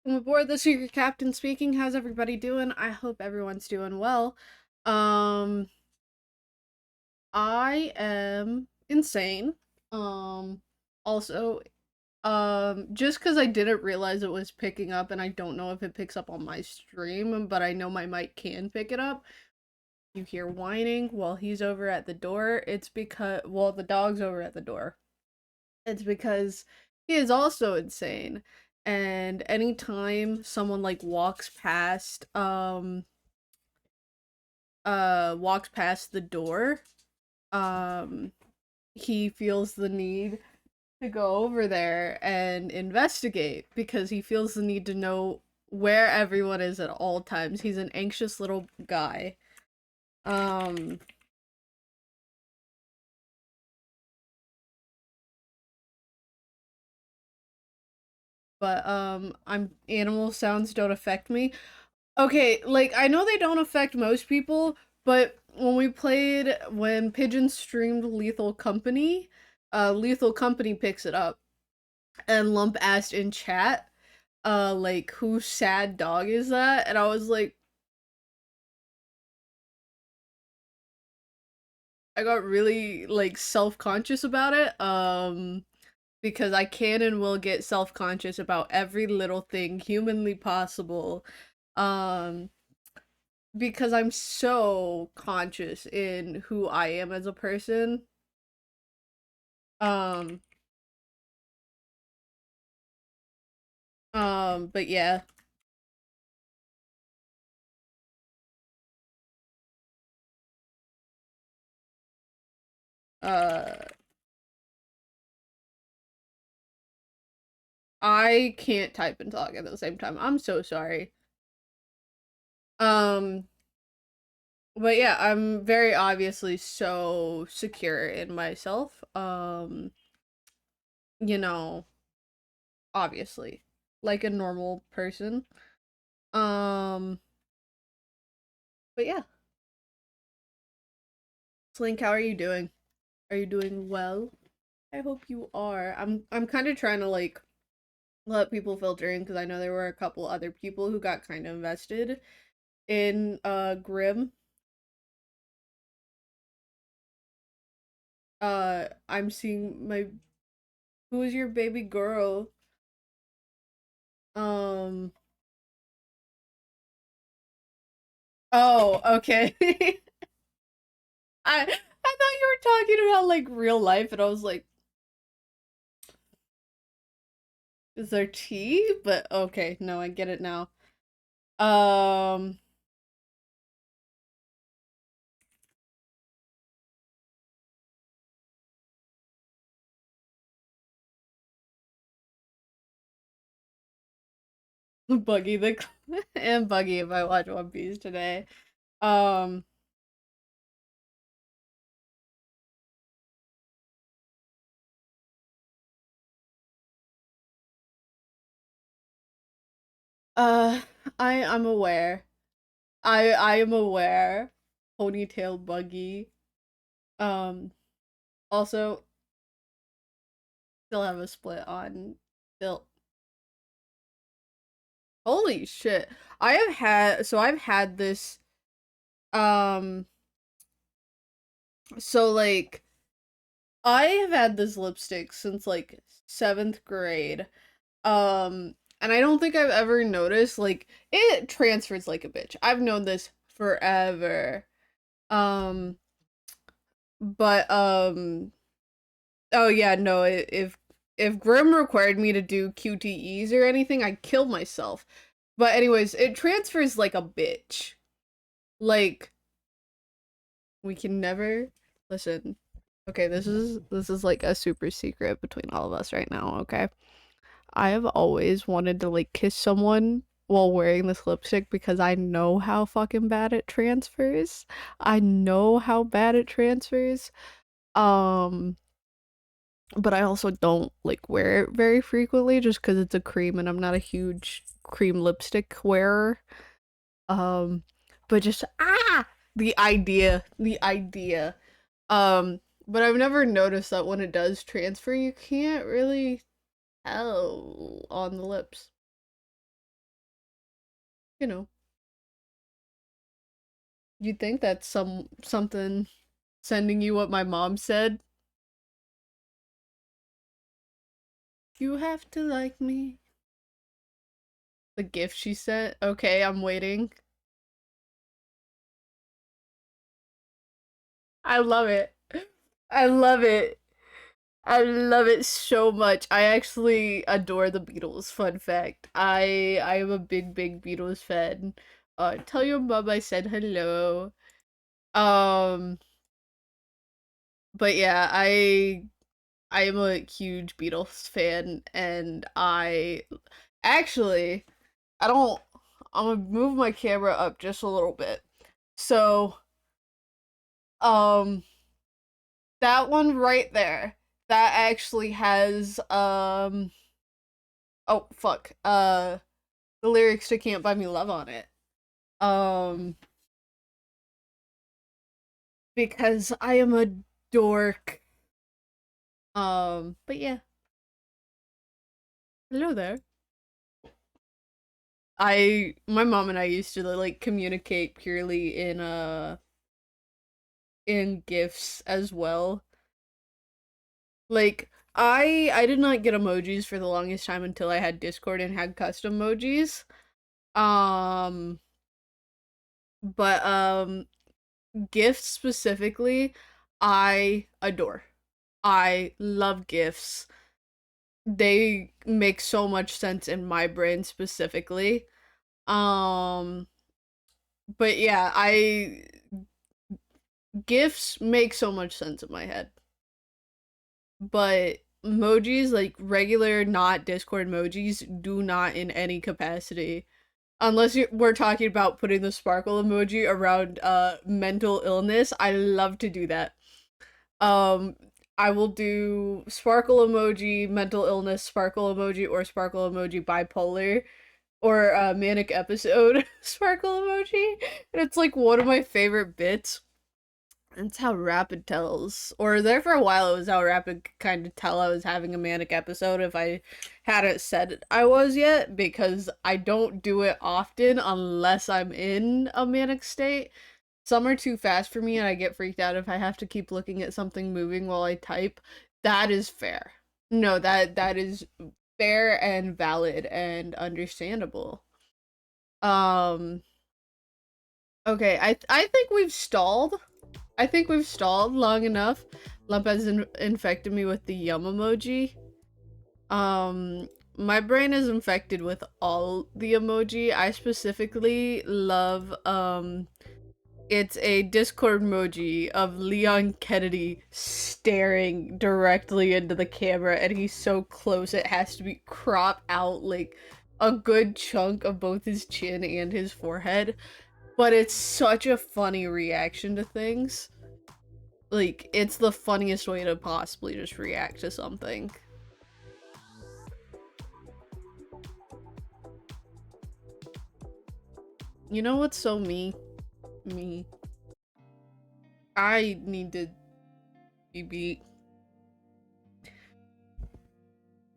I'm aboard the Secret Captain speaking. How's everybody doing? I hope everyone's doing well. Um, I am insane. Um, also, just because I didn't realize it was picking up, and I don't know if it picks up on my stream, but I know my mic can pick it up. You hear whining while he's over at the door. It's because, well, the dog's over at the door. It's because he is also insane. And anytime someone like walks past the door, um he feels the need to go over there and investigate because he feels the need to know where everyone is at all times. He's an anxious little guy. Um I'm animal sounds don't affect me. Okay, like I know they don't affect most people, but when Pigeon streamed Lethal Company, Lethal Company picks it up. And Lump asked in chat, like whose sad dog is that? And I was like, I got really like self-conscious about it. Because I can and will get self-conscious about every little thing humanly possible. Um because I'm so conscious in who I am as a person. Um, but yeah. Uh, I can't type and talk at the same time. I'm so sorry. Um, but yeah, I'm very obviously so secure in myself. You know, obviously, like a normal person. Um, but yeah. Slink, how are you doing? Are you doing well? I hope you are. I'm kind of trying to like let people filter in because I know there were a couple other people who got kind of invested in Grim. I'm seeing my who is your baby girl? Um oh, okay. I thought you were talking about like real life and I was like, is there tea? But okay, no, I get it now. Um Buggy the and Buggy if I watch One Piece today. Um uh I'm aware. I am aware. Ponytail Buggy. Um Also still have a split on Bill. Holy shit. I've had this um so like I have had this lipstick since like 7th grade. And I don't think I've ever noticed like it transfers like a bitch. I've known this forever. Um but oh yeah, no, if Grim required me to do QTEs or anything, I'd kill myself. But anyways, it transfers like a bitch. Like we can never listen. Okay, this is like a super secret between all of us right now, okay? I have always wanted to like kiss someone while wearing this lipstick because I know how fucking bad it transfers. I know how bad it transfers. Um but I also don't like wear it very frequently just because it's a cream and I'm not a huge cream lipstick wearer. Um, but just the idea. But I've never noticed that when it does transfer, you can't really tell on the lips. You know, you'd think that's something sending you what my mom said. You have to like me. The gift she sent. Okay, I'm waiting. I love it. I love it. I love it so much. I actually adore the Beatles. Fun fact. I am a big Beatles fan. Tell your mom I said hello. Um, but yeah, I am a huge Beatles fan, and I actually I don't. I'm gonna move my camera up just a little bit. So, um, that one right there, that actually has oh fuck, the lyrics to "Can't Buy Me Love" on it. Um, because I am a dork. But yeah, hello there. My mom and I used to like communicate purely in gifs as well. Like I did not get emojis for the longest time until I had Discord and had custom emojis. Um but gifts specifically, I adore. I love gifts. They make so much sense in my brain specifically. Um but yeah, I gifts make so much sense in my head. But emojis, like regular not Discord emojis, do not in any capacity. Unless we're talking about putting the sparkle emoji around mental illness, I love to do that. Um I will do sparkle emoji, mental illness sparkle emoji, or sparkle emoji bipolar, or manic episode sparkle emoji. And it's like one of my favorite bits. That's how Rapid tells. Or there for a while, it was how Rapid could kind of tell I was having a manic episode if I hadn't said I was yet, because I don't do it often unless I'm in a manic state. Some are too fast for me and I get freaked out if I have to keep looking at something moving while I type. That is fair. No, that is fair and valid and understandable. Um okay, I think we've stalled. I think we've stalled long enough. Lump has infected me with the yum emoji. My brain is infected with all the emoji. I specifically love, it's a Discord emoji of Leon Kennedy staring directly into the camera, and he's so close it has to be cropped out like a good chunk of both his chin and his forehead. But it's such a funny reaction to things. Like, it's the funniest way to possibly just react to something. You know what's so me? Me. I need to be beat.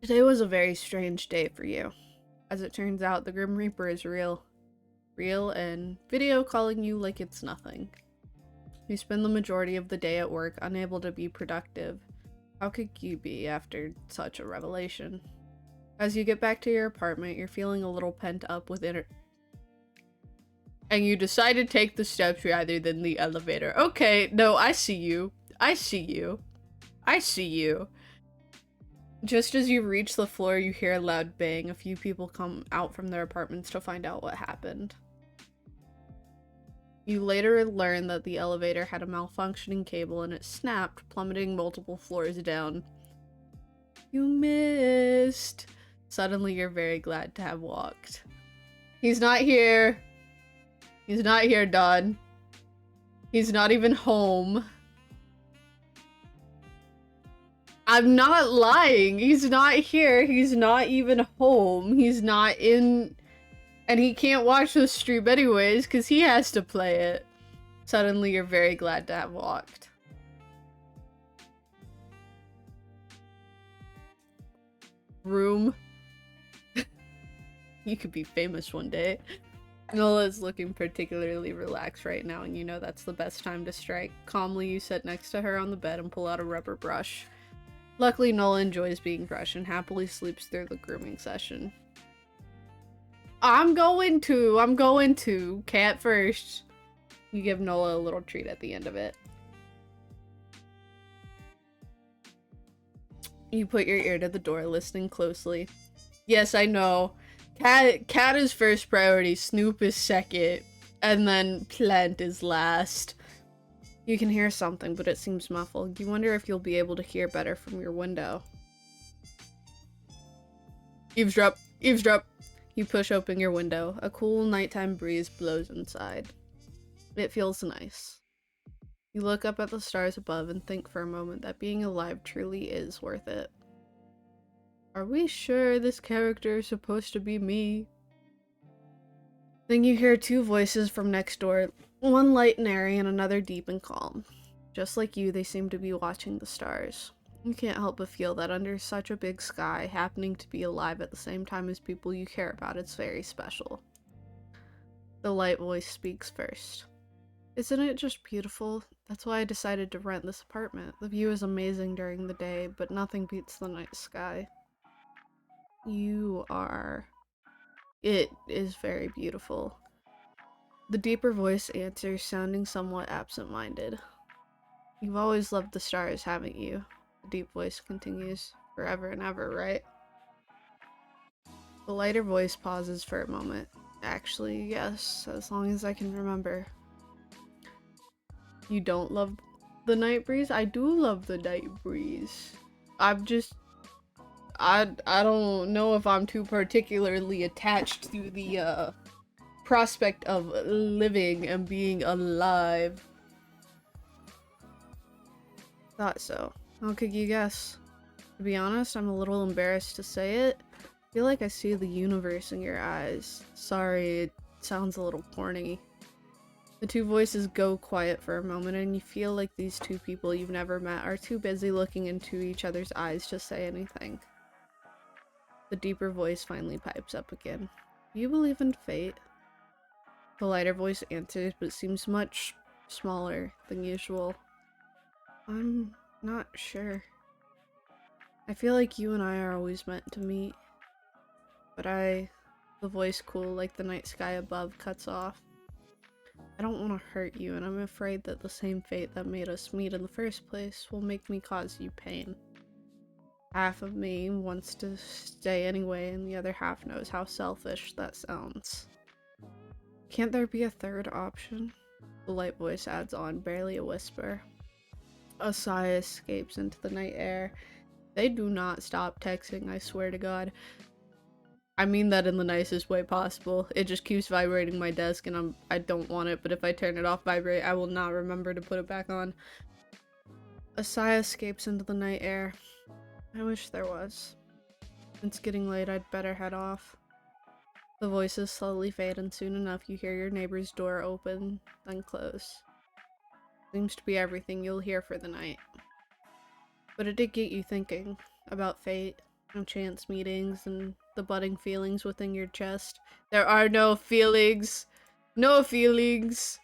Today was a very strange day for you. As it turns out, the Grim Reaper is real. Real and video calling you like it's nothing. You spend the majority of the day at work, unable to be productive. How could you be after such a revelation? As you get back to your apartment, you're feeling a little pent up with and you decide to take the steps rather than the elevator. Okay, no, I see you. I see you. I see you. Just as you reach the floor, you hear a loud bang. A few people come out from their apartments to find out what happened. You later learn that the elevator had a malfunctioning cable and it snapped, plummeting multiple floors down. You missed. Suddenly, you're very glad to have walked. He's not here. He's not here, Don. He's not even home. I'm not lying. He's not here. He's not even home. He's not in... And he can't watch the stream anyways, because he has to play it. Suddenly, you're very glad to have walked. Room. You could be famous one day. Nola's looking particularly relaxed right now, and you know that's the best time to strike. Calmly, you sit next to her on the bed and pull out a rubber brush. Luckily, Nola enjoys being brushed and happily sleeps through the grooming session. I'm going to. Cat first. You give Nola a little treat at the end of it. You put your ear to the door, listening closely. Yes, I know. Cat is first priority, Snoop is second, and then Plant is last. You can hear something, but it seems muffled. You wonder if you'll be able to hear better from your window. Eavesdrop! Eavesdrop! You push open your window. A cool nighttime breeze blows inside. It feels nice. You look up at the stars above and think for a moment that being alive truly is worth it. Are we sure this character is supposed to be me? Then you hear two voices from next door, one light and airy and another deep and calm. Just like you, they seem to be watching the stars. You can't help but feel that under such a big sky, happening to be alive at the same time as people you care about is very special. The light voice speaks first. Isn't it just beautiful? That's why I decided to rent this apartment. The view is amazing during the day, but nothing beats the night sky. You are. It is very beautiful. The deeper voice answers, sounding somewhat absent-minded. You've always loved the stars, haven't you? The deep voice continues. Forever and ever, right? The lighter voice pauses for a moment. Actually, yes, as long as I can remember. You don't love the night breeze? I do love the night breeze. I don't know if I'm too particularly attached to the prospect of living and being alive. Thought so. How could you guess? To be honest, I'm a little embarrassed to say it. I feel like I see the universe in your eyes. Sorry, it sounds a little corny. The two voices go quiet for a moment, and you feel like these two people you've never met are too busy looking into each other's eyes to say anything. The deeper voice finally pipes up again. Do you believe in fate? The lighter voice answers, but seems much smaller than usual. I'm not sure. I feel like you and I are always meant to meet. But the voice cool like the night sky above cuts off. I don't want to hurt you, and I'm afraid that the same fate that made us meet in the first place will make me cause you pain. Half of me wants to stay anyway, and the other half knows how selfish that sounds. Can't there be a third option? The light voice adds on, barely a whisper. A sigh escapes into the night air. They do not stop texting, I swear to God. I mean that in the nicest way possible. It just keeps vibrating my desk and I don't want it, but if I turn it off vibrate, I will not remember to put it back on. A sigh escapes into the night air. I wish there was. It's getting late, I'd better head off. The voices slowly fade, and soon enough you hear your neighbor's door open, then close. Seems to be everything you'll hear for the night. But it did get you thinking about fate, and chance meetings, and the budding feelings within your chest. There are no feelings! No feelings!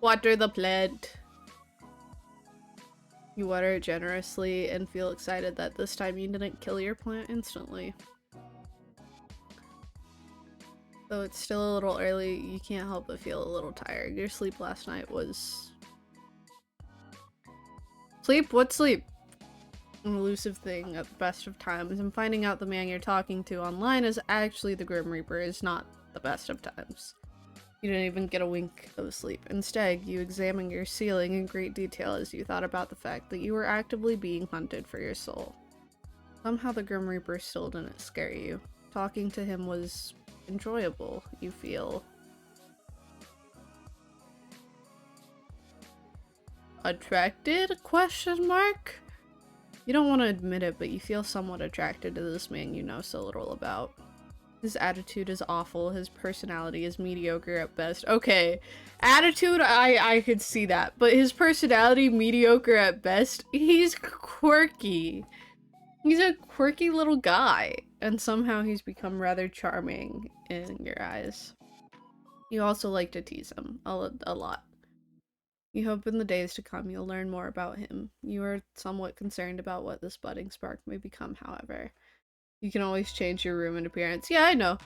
Water the plant! You water it generously and feel excited that this time you didn't kill your plant instantly. Though it's still a little early, you can't help but feel a little tired. Your sleep last night was... Sleep? What sleep? An elusive thing at the best of times, and finding out the man you're talking to online is actually the Grim Reaper is not the best of times. You didn't even get a wink of sleep. Instead, you examined your ceiling in great detail as you thought about the fact that you were actively being hunted for your soul. Somehow the Grim Reaper still didn't scare you. Talking to him was enjoyable, you feel. Attracted? Question mark? You don't want to admit it, but you feel somewhat attracted to this man you know so little about. His attitude is awful, his personality is mediocre at best. Okay, attitude, I could see that, but his personality, mediocre at best. He's quirky. He's a quirky little guy, and somehow he's become rather charming in your eyes. You also like to tease him a lot. You hope in the days to come you'll learn more about him. You are somewhat concerned about what this budding spark may become, however. You can always change your room and appearance. Yeah, I know.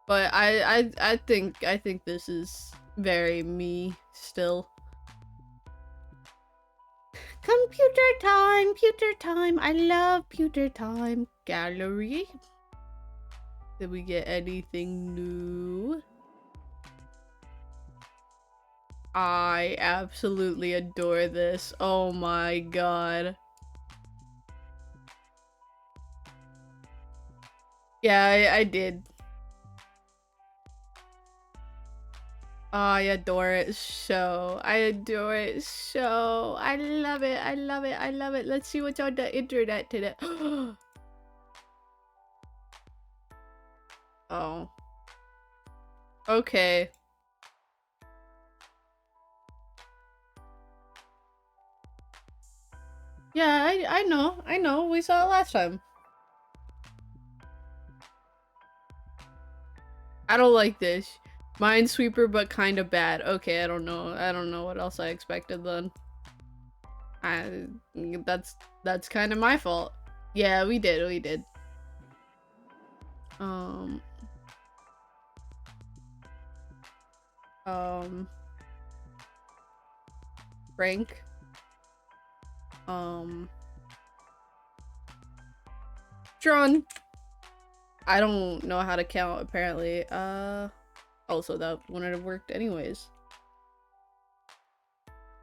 But I think this is very me still. Computer time, pewter time. I love pewter time. Gallery. Did we get anything new? I absolutely adore this. Oh my god. Yeah, I did. I adore it so. I adore it so. I love it. I love it. I love it. Let's see what's on the internet today. Oh. Okay. Yeah, I know. I know. We saw it last time. I don't like this. Minesweeper, but kind of bad. Okay, I don't know. I don't know what else I expected then. That's kind of my fault. Yeah, we did. Um, Frank. John. I don't know how to count apparently. Also that wouldn't have worked anyways.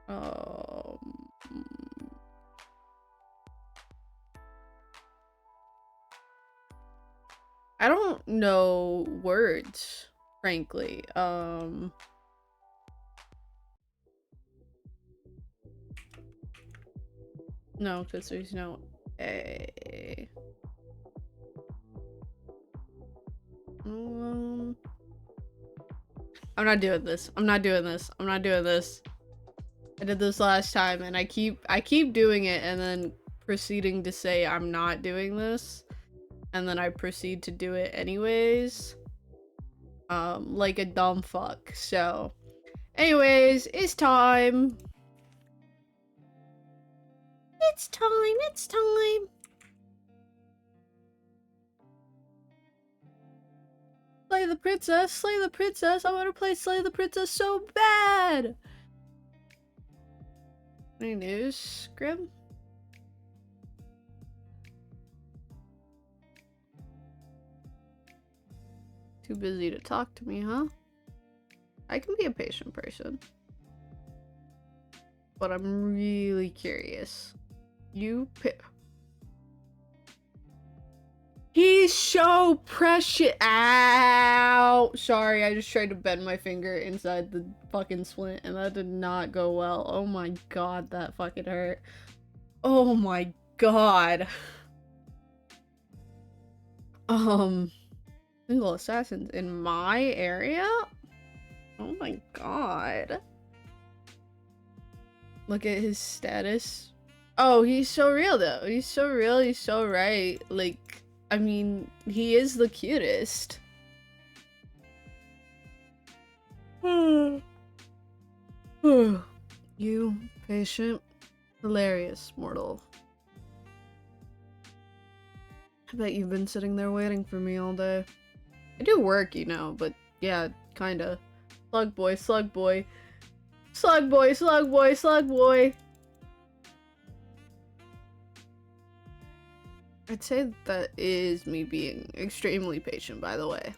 I don't know words, frankly. No, because there's no A. I'm not doing this. I'm not doing this. I'm not doing this. I did this last time and I keep doing it and then proceeding to say I'm not doing this. And then I proceed to do it anyways. Like a dumb fuck. So, anyways, it's time. It's time. It's time. Slay the princess. Slay the princess. I want to play Slay the Princess so bad. Any news, Grim? Too busy to talk to me, huh? I can be a patient person. But I'm really curious. He's so precious. Ow! Sorry, I just tried to bend my finger inside the fucking splint and that did not go well. Oh my god, that fucking hurt. Oh my god. Single assassins in my area? Oh my god. Look at his status. Oh, he's so real though. He's so real, he's so right. Like, I mean, he is the cutest. You, patient, hilarious, mortal. I bet you've been sitting there waiting for me all day. I do work, you know, but yeah, kinda. Slug boy, slug boy. Slug boy, slug boy, slug boy. I'd say that is me being extremely patient, by the way.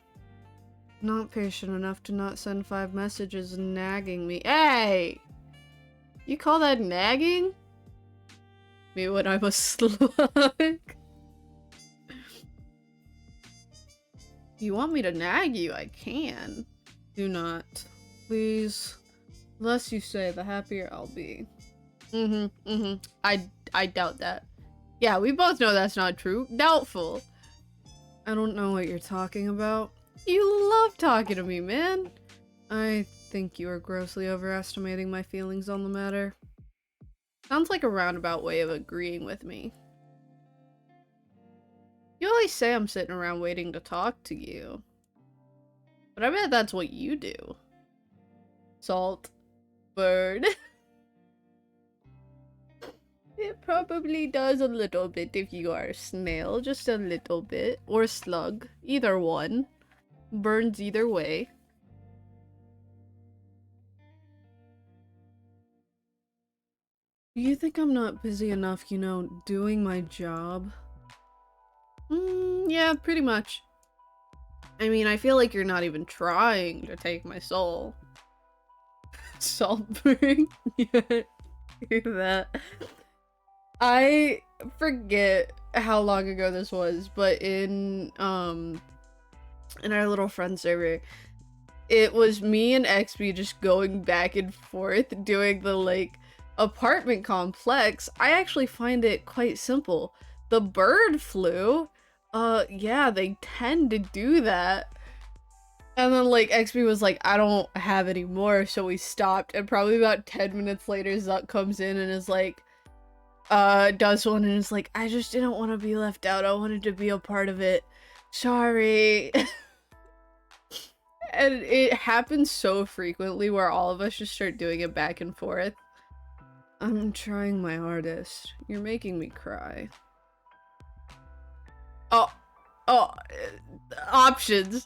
Not patient enough to not send 5 messages nagging me. Hey! You call that nagging? Me when I'm a slug? You want me to nag you? I can. Do not. Please. The less you say, the happier I'll be. I doubt that. Yeah, we both know that's not true. Doubtful. I don't know what you're talking about. You love talking to me, man. I think you are grossly overestimating my feelings on the matter. Sounds like a roundabout way of agreeing with me. You always say I'm sitting around waiting to talk to you. But I bet that's what you do. Salt. Bird. It probably does a little bit if you are a snail. Just a little bit. Or slug. Either one. Burns either way. You think I'm not busy enough, you know, doing my job? Yeah, pretty much. I mean, I feel like you're not even trying to take my soul. Saltburn? Yeah, hear that. I forget how long ago this was, but in our little friend server, it was me and XB just going back and forth doing the, like, apartment complex. I actually find it quite simple. The bird flew. Yeah, they tend to do that. And then, like, XB was like, I don't have any more, so we stopped. And probably about 10 minutes later, Zuck comes in and is like, does one and is like, I just didn't want to be left out. I wanted to be a part of it. Sorry. And it happens so frequently where all of us just start doing it back and forth. I'm trying my hardest. You're making me cry. Oh, options.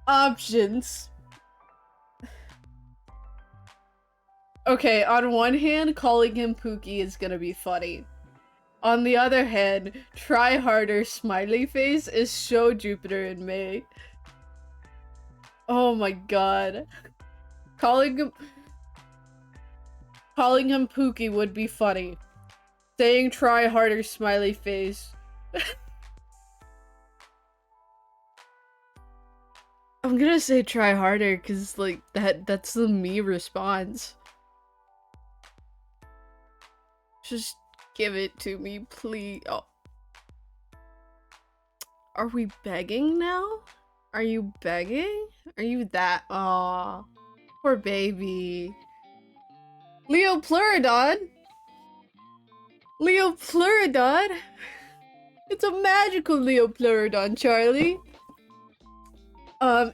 Options. Okay, on one hand, calling him Pookie is gonna be funny. On the other hand, try harder smiley face is so Jupiter and May. Oh my god. Calling him Pookie would be funny. Saying try harder smiley face. I'm gonna say try harder because, like, that's the me response. Just give it to me, please. Oh. Are we begging now? Are you begging? Are you that? Aw. Poor baby. Leo Pleurodon? Leo Pleurodon? It's a magical Leo Pleurodon, Charlie.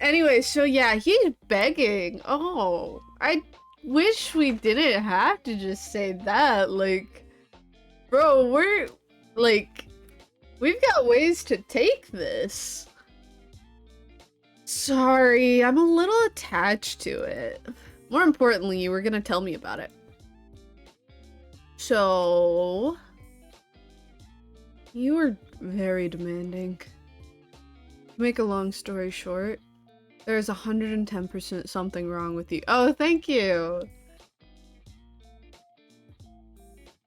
Anyway, so yeah, he's begging. Oh, I wish we didn't have to just say that. Like, bro, we're, like, we've got ways to take this. Sorry, I'm a little attached to it. More importantly, you were gonna tell me about it. So, you were very demanding. To make a long story short, there's 110% something wrong with you. Oh, thank you!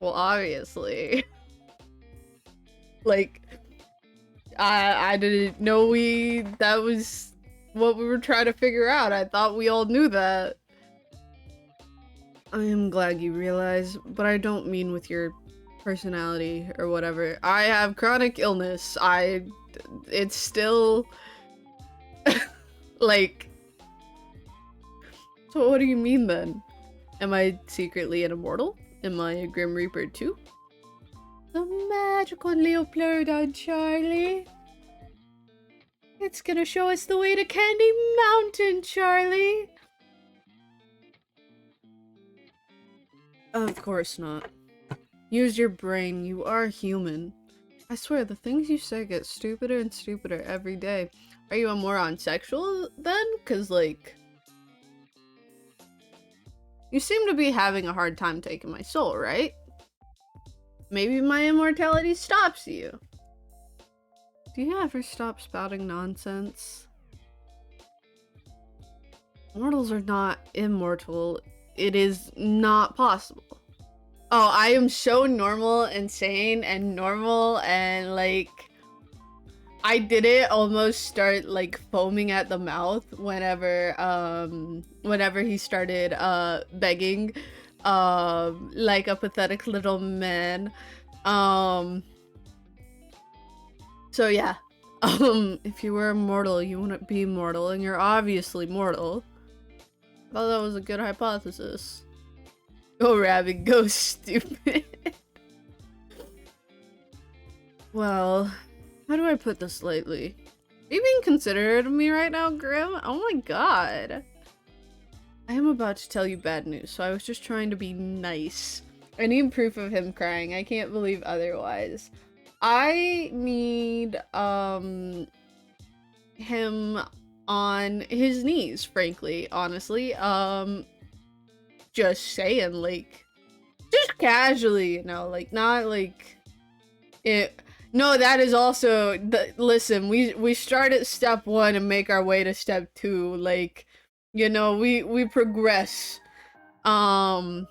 Well, obviously. Like, I didn't know that was what we were trying to figure out. I thought we all knew that. I am glad you realize, but I don't mean with your personality or whatever. I have chronic illness. It's still like, so what do you mean then? Am I secretly an immortal? Am I a Grim Reaper too? The magical Leopleurodon, Charlie. It's gonna show us the way to Candy Mountain, Charlie. Of course not. Use your brain, you are human. I swear, the things you say get stupider and stupider every day. Are you a moron sexual then? Cause like, you seem to be having a hard time taking my soul, right? Maybe my immortality stops you. Do you ever stop spouting nonsense? Mortals are not immortal. It is not possible. Oh, I am so normal and sane and normal and like, I didn't almost start like foaming at the mouth whenever he started begging like a pathetic little man. So yeah. If you were immortal, you wouldn't be mortal, and you're obviously mortal. I thought that was a good hypothesis. Go rabbit, go stupid. Well, how do I put this lightly? Are you being considerate of me right now, Grim? Oh my god. I am about to tell you bad news, so I was just trying to be nice. I need proof of him crying. I can't believe otherwise. I need, him on his knees, frankly, honestly. Just saying, like, just casually, you know, like, not like it. No, that is also listen, we start at step 1 and make our way to step 2. Like, you know, we progress. I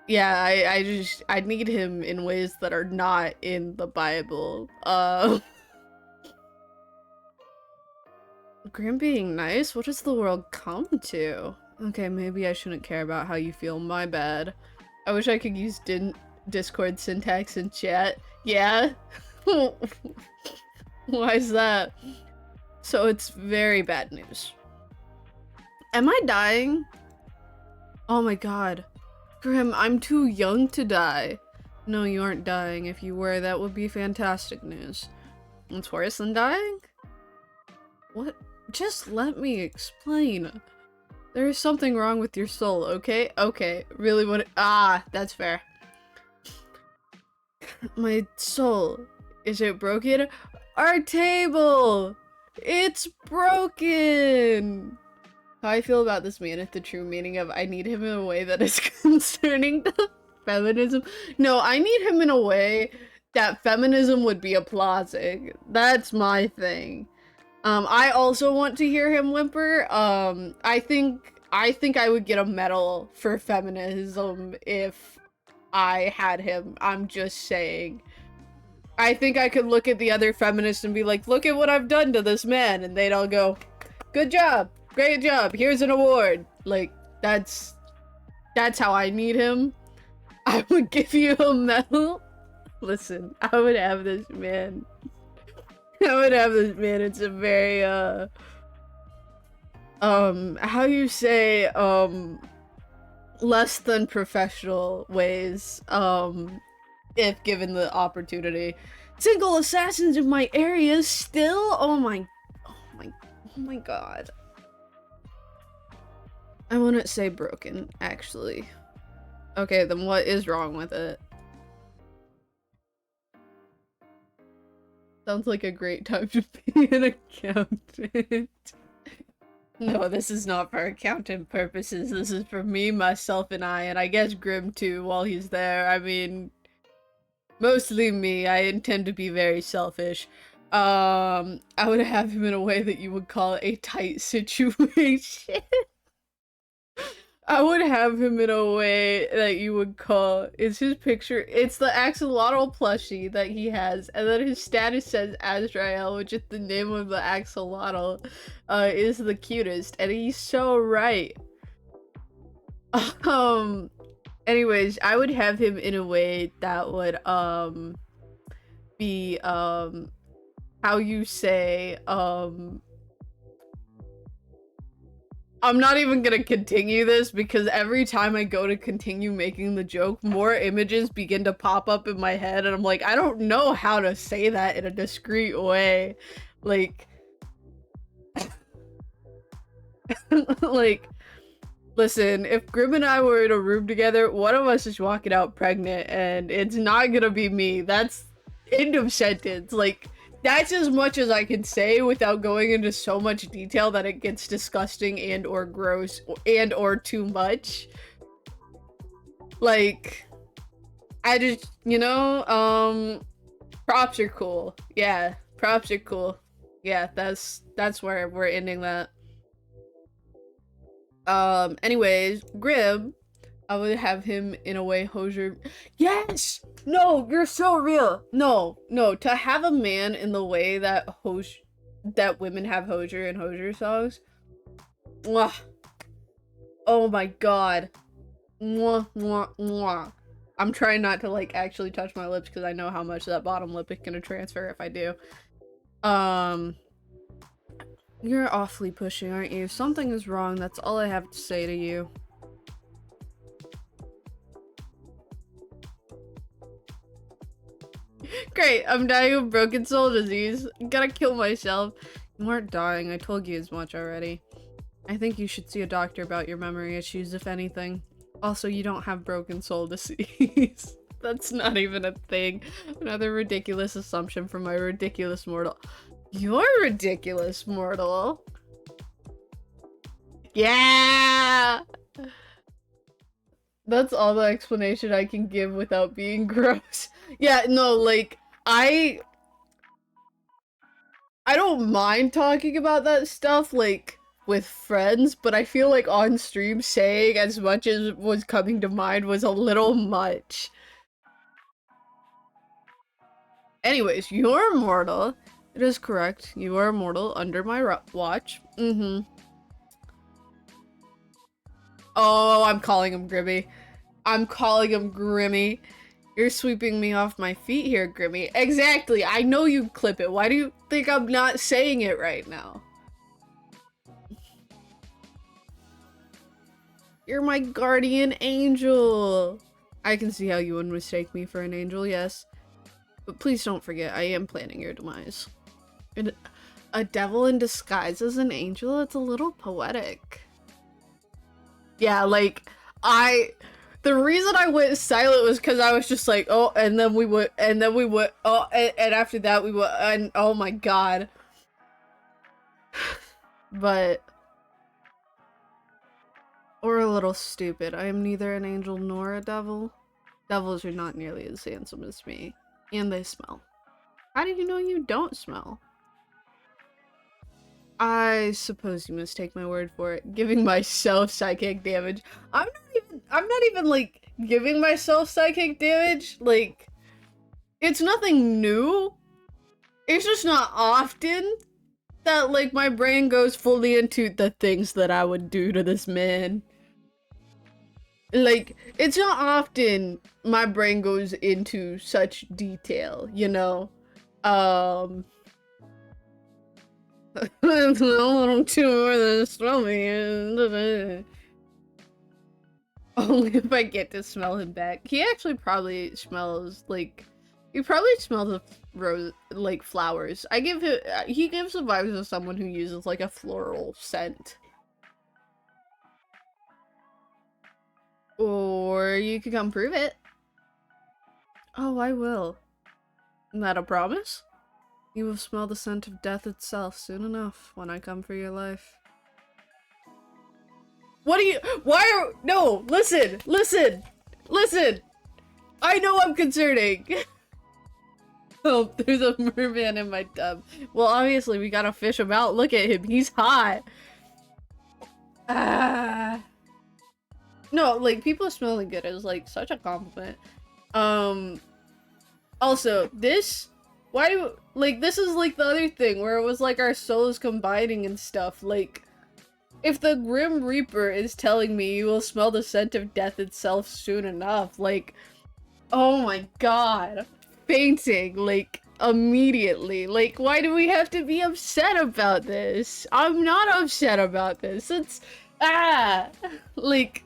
yeah, I need him in ways that are not in the Bible. Grim being nice? What does the world come to? Okay, maybe I shouldn't care about how you feel. My bad. I wish I could use Discord syntax in chat. Yeah? Why is that? So it's very bad news. Am I dying? Oh my god. Grim, I'm too young to die. No, you aren't dying. If you were, that would be fantastic news. It's worse than dying? What? Just let me explain. There is something wrong with your soul, okay? Okay, really what— that's fair. My soul. Is it broken? Our table! It's broken! How I feel about this man is the true meaning of I need him in a way that is concerning to feminism. No, I need him in a way that feminism would be applauding. That's my thing. I also want to hear him whimper. I think I would get a medal for feminism if I had him. I'm just saying. I think I could look at the other feminists and be like, look at what I've done to this man, and they'd all go, good job, great job, here's an award. Like, that's how I need him. I would give you a medal. Listen, I would have this man. I would have this man. It's a very, how you say, less than professional ways, if given the opportunity. Single assassins in my area still? Oh my god. I wouldn't say broken, actually. Okay, then what is wrong with it? Sounds like a great time to be an accountant. No, this is not for accountant purposes. This is for me, myself, and I guess Grim too while he's there. I mean, mostly me. I intend to be very selfish. I would have him in a way that you would call a tight situation. I would have him in a way that you would call— it's his picture, it's the axolotl plushie that he has, and then his status says Azrael, which is the name of the axolotl, is the cutest, and he's so right. Anyways, I would have him in a way that would, be, how you say, I'm not even gonna continue this because every time I go to continue making the joke, more images begin to pop up in my head, and I'm like, I don't know how to say that in a discreet way. Like, like, listen, if Grim and I were in a room together, one of us is walking out pregnant, and it's not gonna be me. That's end of sentence. Like, that's as much as I can say without going into so much detail that it gets disgusting and or gross and or too much. Like, I just, you know, props are cool. Yeah, props are cool. Yeah, that's where we're ending that. Anyways, Grim, I would have him in a way Hosier— yes! No, you're so real. No, to have a man in the way that that women have Hosier and Hosier songs. Mwah. Oh my god. Mwah, mwah, mwah. I'm trying not to like actually touch my lips because I know how much that bottom lip is gonna transfer if I do. You're awfully pushing, aren't you? Something is wrong, that's all I have to say to you. Great, I'm dying of broken soul disease. Gotta kill myself. You aren't dying, I told you as much already. I think you should see a doctor about your memory issues, if anything. Also, you don't have broken soul disease. That's not even a thing. Another ridiculous assumption from my ridiculous mortal. You're ridiculous, mortal. Yeah! That's all the explanation I can give without being gross. Yeah, no, like, I don't mind talking about that stuff, like, with friends, but I feel like on stream saying as much as was coming to mind was a little much. Anyways, you're immortal. It is correct. You are immortal under my watch. Mm-hmm. Oh, I'm calling him Grimmy. I'm calling him Grimmy. You're sweeping me off my feet here, Grimmy. Exactly. I know you clip it. Why do you think I'm not saying it right now? You're my guardian angel. I can see how you would mistake me for an angel, yes. But please don't forget, I am planning your demise. And a devil in disguise as an angel? It's a little poetic. Yeah, like, the reason I went silent was because I was just like, oh, and then we would, oh, and after that we would, and oh my god. But, or a little stupid. I am neither an angel nor a devil. Devils are not nearly as handsome as me. And they smell. How do you know you don't smell? I suppose you must take my word for it. Giving myself psychic damage. I'm not even like giving myself psychic damage. Like, it's nothing new. It's just not often that like my brain goes fully into the things that I would do to this man. Like, it's not often my brain goes into such detail, you know? I don't too more than smell me. Only if I get to smell him back. He actually probably smells like, he probably smells of rose, like flowers. I give him, he gives the vibes of someone who uses like a floral scent. Or you could come prove it. Oh, I will. Isn't that a promise? You will smell the scent of death itself soon enough when I come for your life. What are you- no, listen! I know I'm concerning! Oh, there's a merman in my tub. Well, obviously we gotta fish him out. Look at him, he's hot! No, like, people smelling good is, like, such a compliment. Also, this is like the other thing where it was like our souls combining and stuff. Like, if the Grim Reaper is telling me you will smell the scent of death itself soon enough, like, oh my god, fainting, like, immediately. Like, why do we have to be upset about this? I'm not upset about this. It's, like,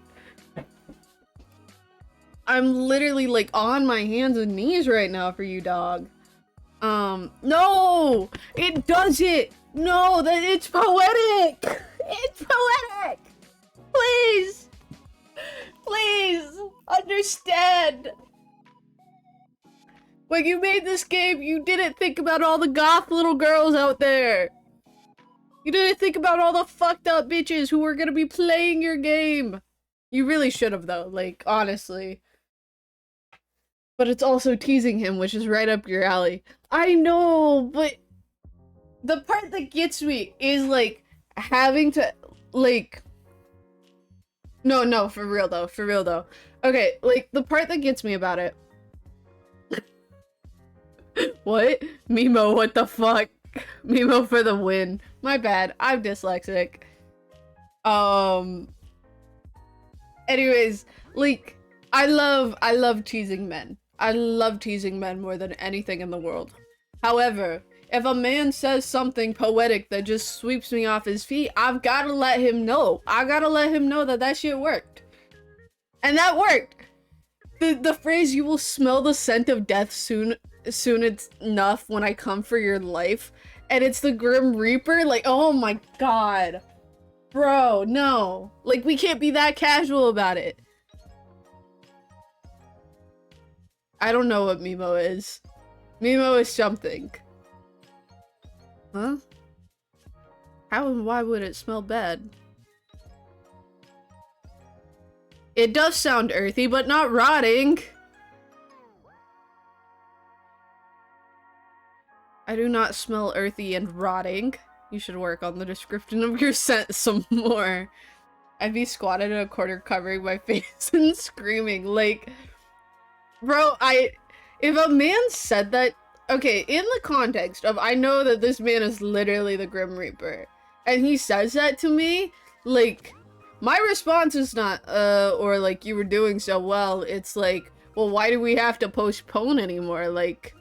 I'm literally, like, on my hands and knees right now for you, dog. No! It doesn't! No, that it's poetic! It's poetic! Please! Please! Understand! When you made this game, you didn't think about all the goth little girls out there! You didn't think about all the fucked up bitches who were gonna be playing your game! You really should have, though, like, honestly. But it's also teasing him, which is right up your alley. I know, but the part that gets me is, like, having to, like... No, for real though. Okay, like, the part that gets me about it... What? Mimo, what the fuck? Mimo for the win. My bad, I'm dyslexic. Anyways, like, I love teasing men. I love teasing men more than anything in the world. However, if a man says something poetic that just sweeps me off his feet, I've gotta let him know. I gotta let him know that that shit worked. And that worked! The phrase, you will smell the scent of death soon soon it's enough when I come for your life, and it's the Grim Reaper, like, oh my god. Bro, no. Like, we can't be that casual about it. I don't know what Mimo is. Mimo is something. Huh? How and why would it smell bad? It does sound earthy, but not rotting. I do not smell earthy and rotting. You should work on the description of your scent some more. I'd be squatted in a corner covering my face and screaming. Like, bro, if a man said that, okay, in the context of I know that this man is literally the Grim Reaper, and he says that to me, like, my response is not, or like, you were doing so well. It's like, well, why do we have to postpone anymore? Like,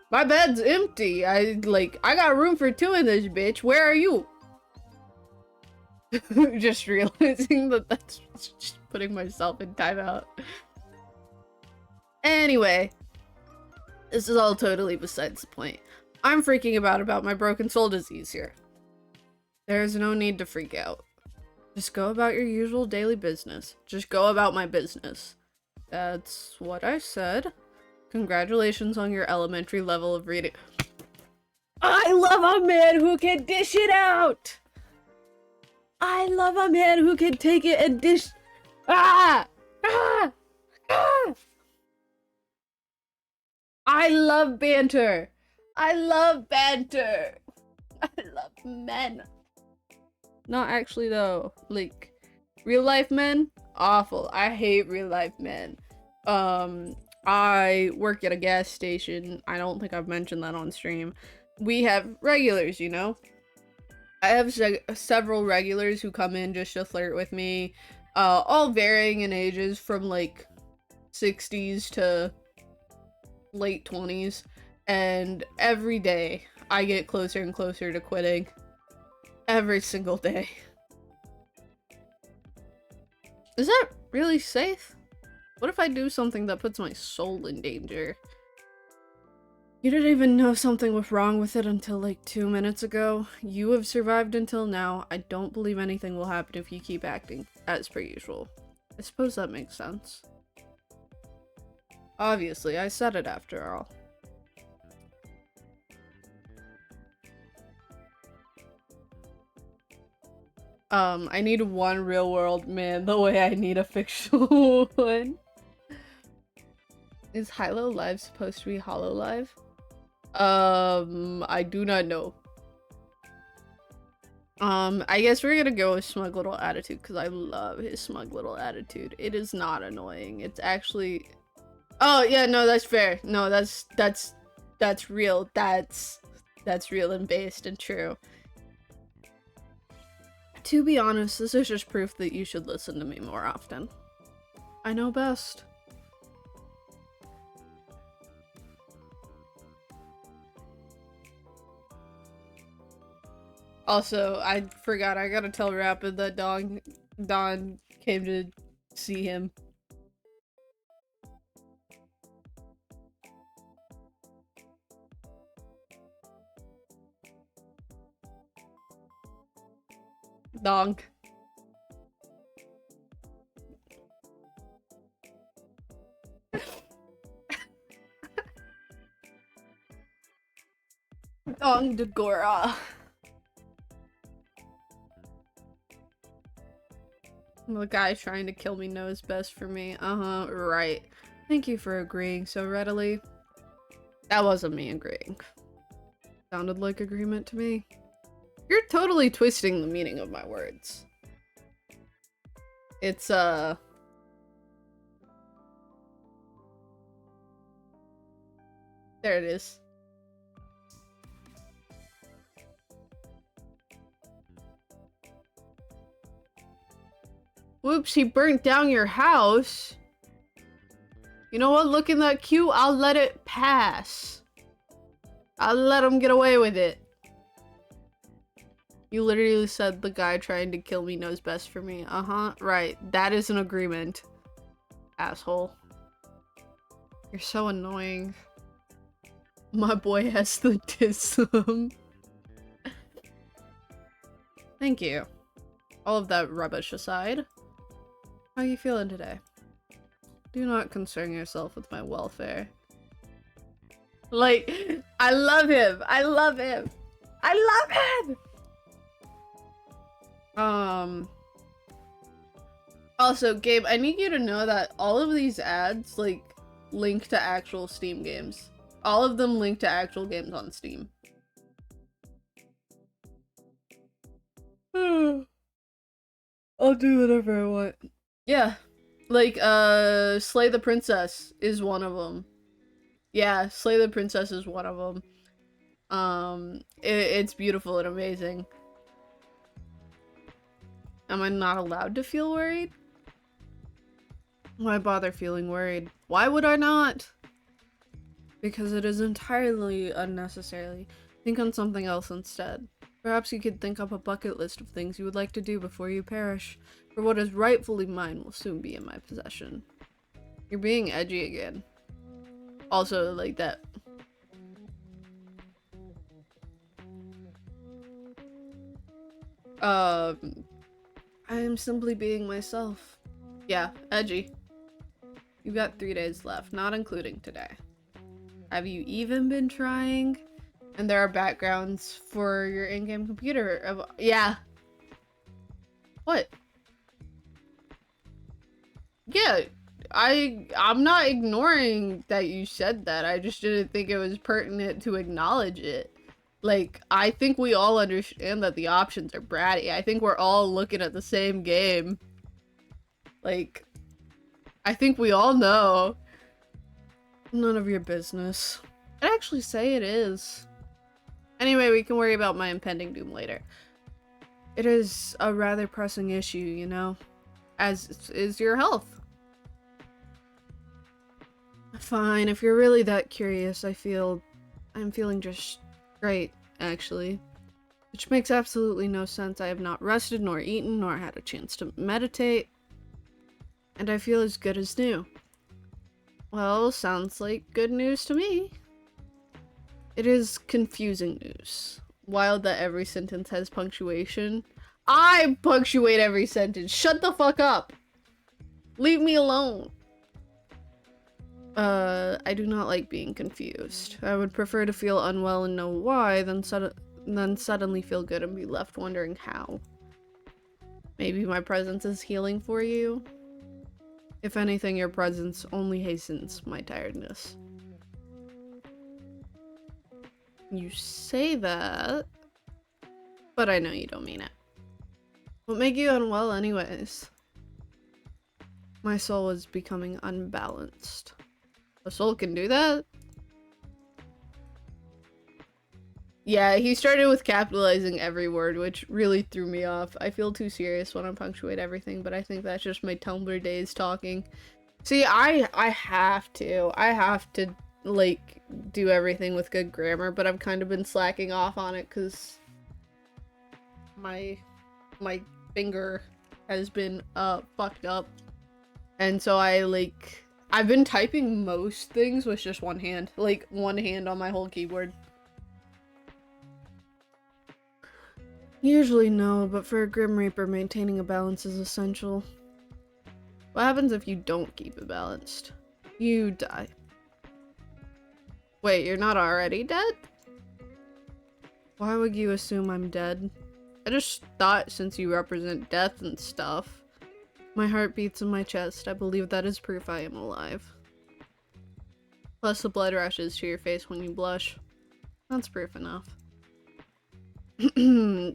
my bed's empty. I got room for 2 in this bitch. Where are you? Just realizing that that's just putting myself in timeout. Anyway, this is all totally besides the point. I'm freaking about my broken soul disease here. There's no need to freak out. Just go about your usual daily business. Just go about my business. That's what I said. Congratulations on your elementary level of reading. I love a man who can dish it out! I love a man who can take it and dish... Ah! Ah! Ah! I love banter! I love banter! I love men. Not actually though. Like, real life men? Awful. I hate real life men. I work at a gas station. I don't think I've mentioned that on stream. We have regulars, you know? I have several regulars who come in just to flirt with me, all varying in ages from like 60s to late 20s, and every day I get closer and closer to quitting. Every single day. Is that really safe? What if I do something that puts my soul in danger? You didn't even know something was wrong with it until like 2 minutes ago. You have survived until now. I don't believe anything will happen if you keep acting as per usual. I suppose that makes sense. Obviously, I said it after all. I need one real world man the way I need a fictional one. Is Hilo Live supposed to be Hollow Live? I do not know. I guess we're gonna go with Smug Little Attitude because I love his Smug Little Attitude. It is not annoying. It's actually... Oh, yeah, no, that's fair. No, that's real. That's real and based and true. To be honest, this is just proof that you should listen to me more often. I know best. Also, I forgot, I gotta tell Rapid that Don came to see him. Donk. Dong Dagora. The guy trying to kill me knows best for me. Uh-huh, right. Thank you for agreeing so readily. That wasn't me agreeing. Sounded like agreement to me. You're totally twisting the meaning of my words. It's, there it is. Whoops, he burnt down your house. You know what? Looking that cute, I'll let it pass. I'll let him get away with it. You literally said the guy trying to kill me knows best for me. Uh-huh, right. That is an agreement. Asshole. You're so annoying. My boy has the dism. Thank you. All of that rubbish aside, how are you feeling today? Do not concern yourself with my welfare. Like, I love him! I love him! I love him! Also, Gabe, I need you to know that all of these ads, like, link to actual Steam games. All of them link to actual games on Steam. I'll do whatever I want. Yeah. Like, Slay the Princess is one of them. Yeah, Slay the Princess is one of them. It's beautiful and amazing. Am I not allowed to feel worried? Why bother feeling worried? Why would I not? Because it is entirely unnecessary. Think on something else instead. Perhaps you could think up a bucket list of things you would like to do before you perish, for what is rightfully mine will soon be in my possession. You're being edgy again. Also, like that. I am simply being myself. Yeah, edgy. You've got 3 days left, not including today. Have you even been trying? And there are backgrounds for your in-game computer. Yeah. What? Yeah, I'm not ignoring that you said that. I just didn't think it was pertinent to acknowledge it. Like, I think we all understand that the options are bratty. I think we're all looking at the same game. Like, I think we all know. None of your business. I'd actually say it is. Anyway, we can worry about my impending doom later. It is a rather pressing issue, you know? As is your health. Fine, if you're really that curious, I'm feeling just great, actually. Which makes absolutely no sense. I have not rested, nor eaten, nor had a chance to meditate. And I feel as good as new. Well, sounds like good news to me. It is confusing news. Wild that every sentence has punctuation. I punctuate every sentence. Shut the fuck up. Leave me alone. I do not like being confused. I would prefer to feel unwell and know why than suddenly feel good and be left wondering how. Maybe my presence is healing for you? If anything, your presence only hastens my tiredness. You say that, but I know you don't mean it. What made you unwell anyways? My soul is becoming unbalanced. A soul can do that? Yeah, he started with capitalizing every word, which really threw me off. I feel too serious when I punctuate everything, but I think that's just my Tumblr days talking. See, I have to, like, do everything with good grammar, but I've kind of been slacking off on it because my finger has been fucked up, and so I've been typing most things with just one hand, like one hand on my whole keyboard. Usually no, but for a Grim Reaper, maintaining a balance is essential. What happens if you don't keep it balanced? You die. Wait, you're not already dead? Why would you assume I'm dead? I just thought since you represent death and stuff. My heart beats in my chest. I believe that is proof I am alive. Plus the blood rushes to your face when you blush. That's proof enough.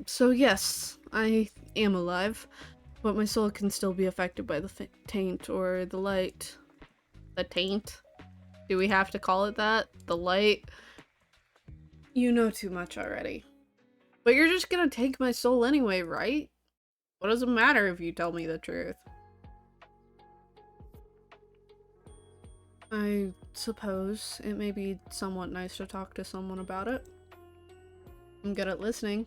So yes, I am alive, but my soul can still be affected by the taint or the light. The taint? Do we have to call it that? The light? You know too much already. But you're just gonna take my soul anyway, right? What does it matter if you tell me the truth? I suppose it may be somewhat nice to talk to someone about it. I'm good at listening.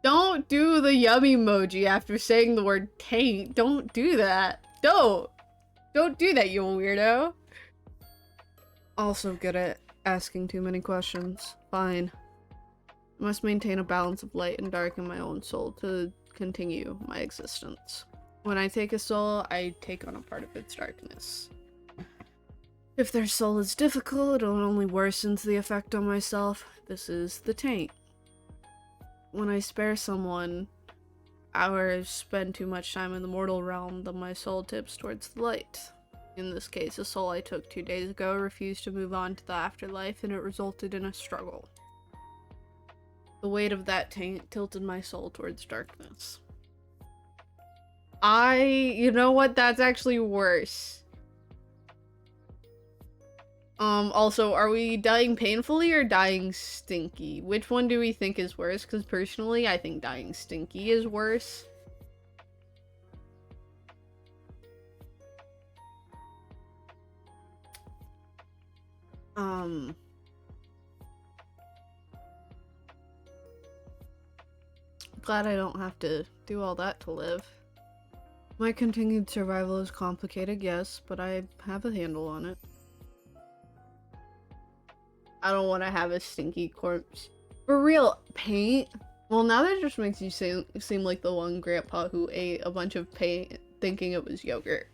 Don't do the yummy emoji after saying the word taint. Don't do that. Don't do that, you weirdo. Also good at asking too many questions. Fine. I must maintain a balance of light and dark in my own soul to continue my existence. When I take a soul, I take on a part of its darkness. If their soul is difficult, it only worsens the effect on myself. This is the taint. When I spare someone, or spend too much time in the mortal realm, then my soul tips towards the light. In this case, a soul I took 2 days ago refused to move on to the afterlife, and it resulted in a struggle. The weight of that taint tilted my soul towards darkness. You know what? That's actually worse. Also, are we dying painfully or dying stinky? Which one do we think is worse? Because personally, I think dying stinky is worse. Glad I don't have to do all that to live. My continued survival is complicated, yes, but I have a handle on it. I don't want to have a stinky corpse. For real, paint? Well, now that just makes you seem like the one grandpa who ate a bunch of paint thinking it was yogurt.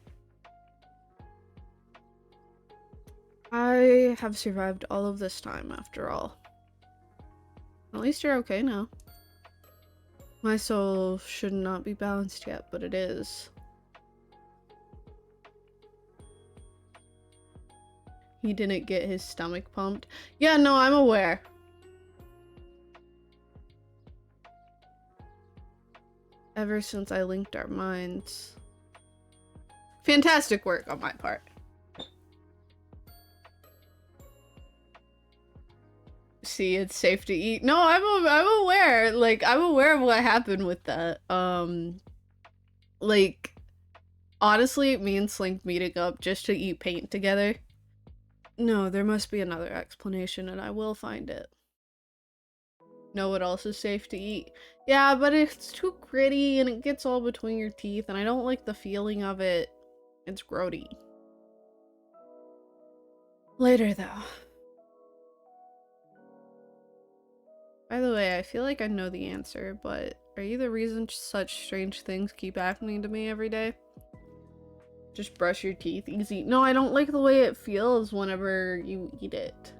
I have survived all of this time, after all. At least you're okay now. My soul should not be balanced yet, but it is. He didn't get his stomach pumped. Yeah, no, I'm aware. Ever since I linked our minds. Fantastic work on my part. See, it's safe to eat. No, I'm aware. Like, I'm aware of what happened with that. Like, honestly, me and Slink meeting up just to eat paint together. No, there must be another explanation, and I will find it. Know what else is safe to eat? Yeah, but it's too gritty, and it gets all between your teeth, and I don't like the feeling of it. It's grody. Later, though. By the way, I feel like I know the answer, but are you the reason such strange things keep happening to me every day? Just brush your teeth easy. No, I don't like the way it feels whenever you eat it.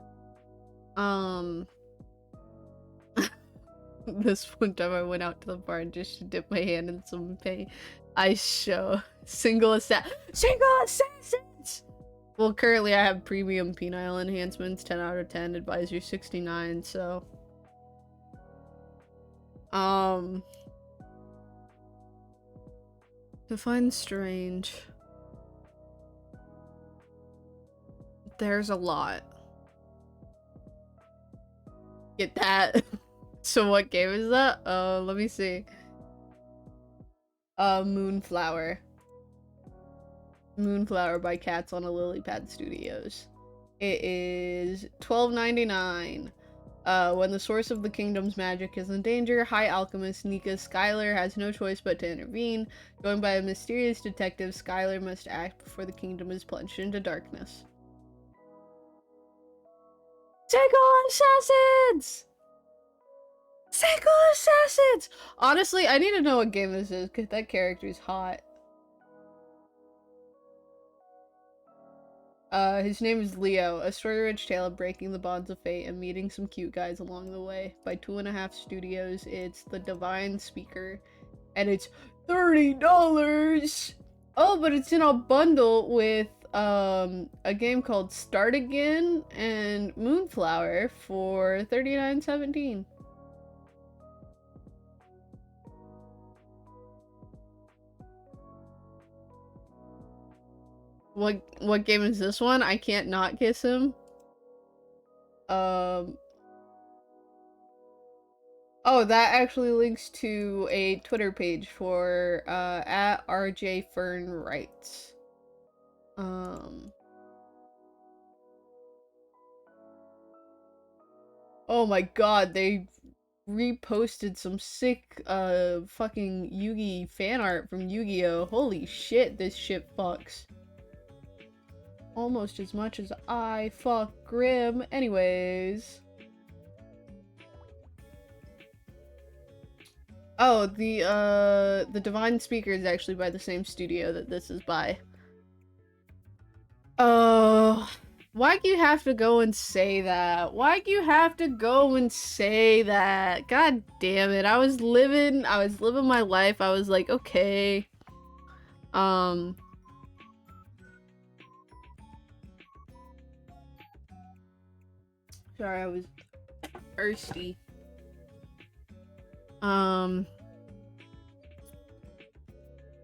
This one time I went out to the bar just to dip my hand in some paint. I show single assassins! Well, currently I have premium penile enhancements, 10 out of 10, advisor 69, so... Define strange. There's a lot. Get that? So what game is that? Let me see. Moonflower. Moonflower by Cats on a Lily Pad Studios. It is $12.99. When the source of the kingdom's magic is in danger, High Alchemist Nika Skylar has no choice but to intervene. Joined by a mysterious detective, Skylar must act before the kingdom is plunged into darkness. Single assassins! Single assassins! Honestly, I need to know what game this is, because that character's hot. His name is Leo, a story-rich tale of breaking the bonds of fate and meeting some cute guys along the way. By 2.5 Studios, it's The Divine Speaker, and it's $30! Oh, but it's in a bundle with, a game called Start Again and Moonflower for $39.17. What game is this one? I can't not kiss him. Oh, that actually links to a Twitter page for at RJ Fern Writes. Oh my god, they reposted some sick fucking Yugi fan art from Yu-Gi-Oh! Holy shit, this shit fucks. almost as much as I fuck Grim. Anyways. Oh, the Divine Speaker is actually by the same studio that this is by. Oh, why'd you have to go and say that? Why'd you have to go and say that? God damn it. I was living my life. I was like, okay. Sorry, I was thirsty.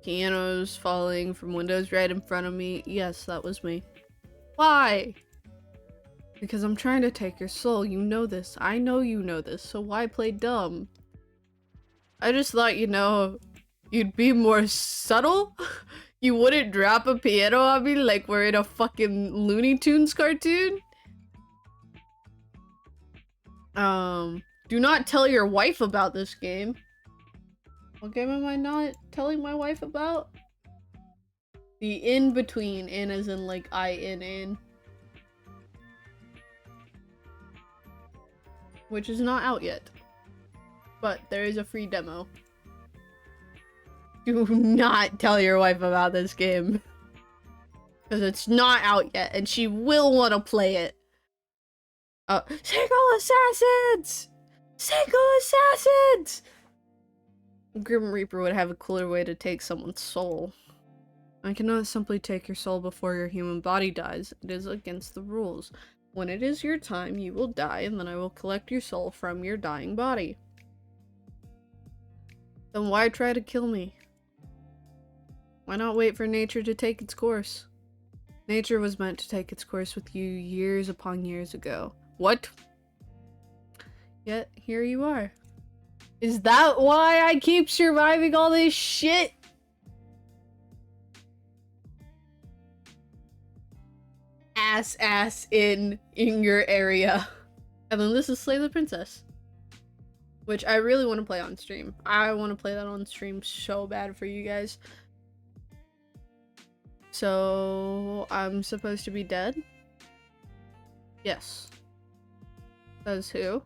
Pianos falling from windows right in front of me. Yes, that was me. Why? Because I'm trying to take your soul. You know this. I know you know this. So why play dumb? I just thought, you know, you'd be more subtle. You wouldn't drop a piano on me like we're in a fucking Looney Tunes cartoon. Do not tell your wife about this game. What game am I not telling my wife about? The in-between. In as in like in. Which is not out yet. But there is a free demo. Do not tell your wife about this game. Because it's not out yet and she will want to play it. Single Assassins! Single Assassins! Grim Reaper would have a cooler way to take someone's soul. I cannot simply take your soul before your human body dies. It is against the rules. When it is your time, you will die, and then I will collect your soul from your dying body. Then why try to kill me? Why not wait for nature to take its course? Nature was meant to take its course with you years upon years ago. What? Yet, here you are. Is that why I keep surviving all this shit? Ass in your area. And then this is Slay the Princess. Which I really want to play on stream. I want to play that on stream so bad for you guys. So, I'm supposed to be dead? Yes. Says who?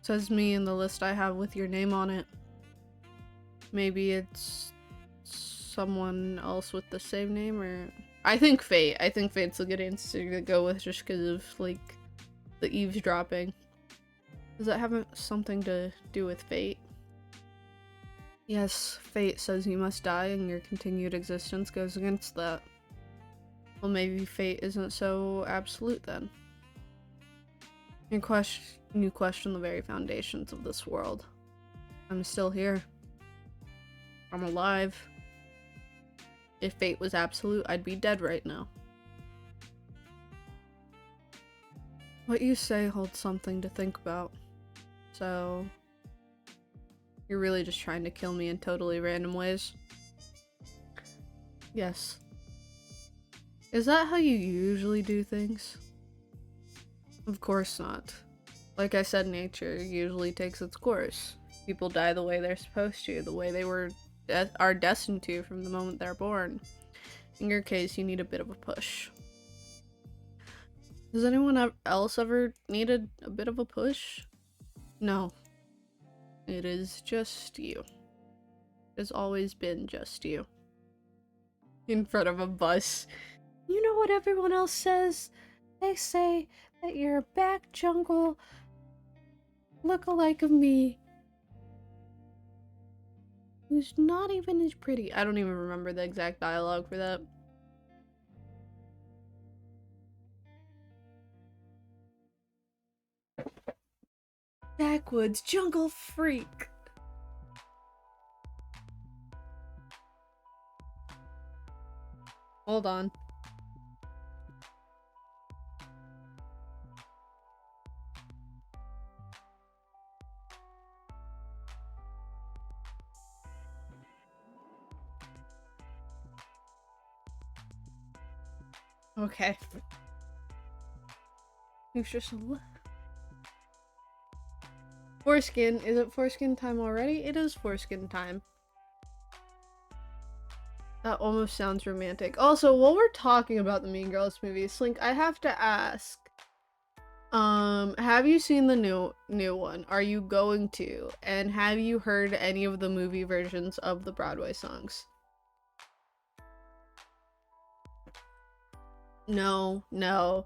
Says me in the list I have with your name on it. Maybe it's someone else with the same name, or... I think Fate. I think Fate's a good answer to go with just because of, like, the eavesdropping. Does that have something to do with Fate? Yes, Fate says you must die and your continued existence goes against that. Well, maybe Fate isn't so absolute then. You question the very foundations of this world. I'm still here. I'm alive. If fate was absolute, I'd be dead right now. What you say holds something to think about. So, you're really just trying to kill me in totally random ways? Yes. Is that how you usually do things? Of course not. Like I said, nature usually takes its course. People die the way they're supposed to, the way they are destined to from the moment they're born. In your case, you need a bit of a push. Does anyone else ever need a bit of a push? No. It is just you. It has always been just you. In front of a bus. You know what everyone else says? They say that you're a back jungle look-alike of me. Who's not even as pretty. I don't even remember the exact dialogue for that. Backwoods jungle freak. Hold on. Okay. It's just foreskin. Is it foreskin time already? It is foreskin time. That almost sounds romantic. Also, while we're talking about the Mean Girls movie, Slink, I have to ask, have you seen the new one? Are you going to? And have you heard any of the movie versions of the Broadway songs? No, no,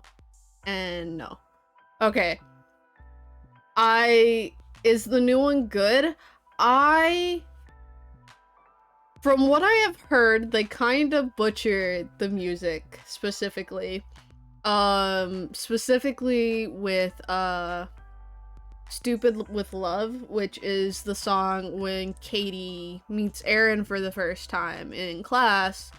and no. Okay. Is the new one good? I From what I have heard, they kind of butchered the music specifically. Specifically with Stupid with Love, which is the song when Katie meets Aaron for the first time in class,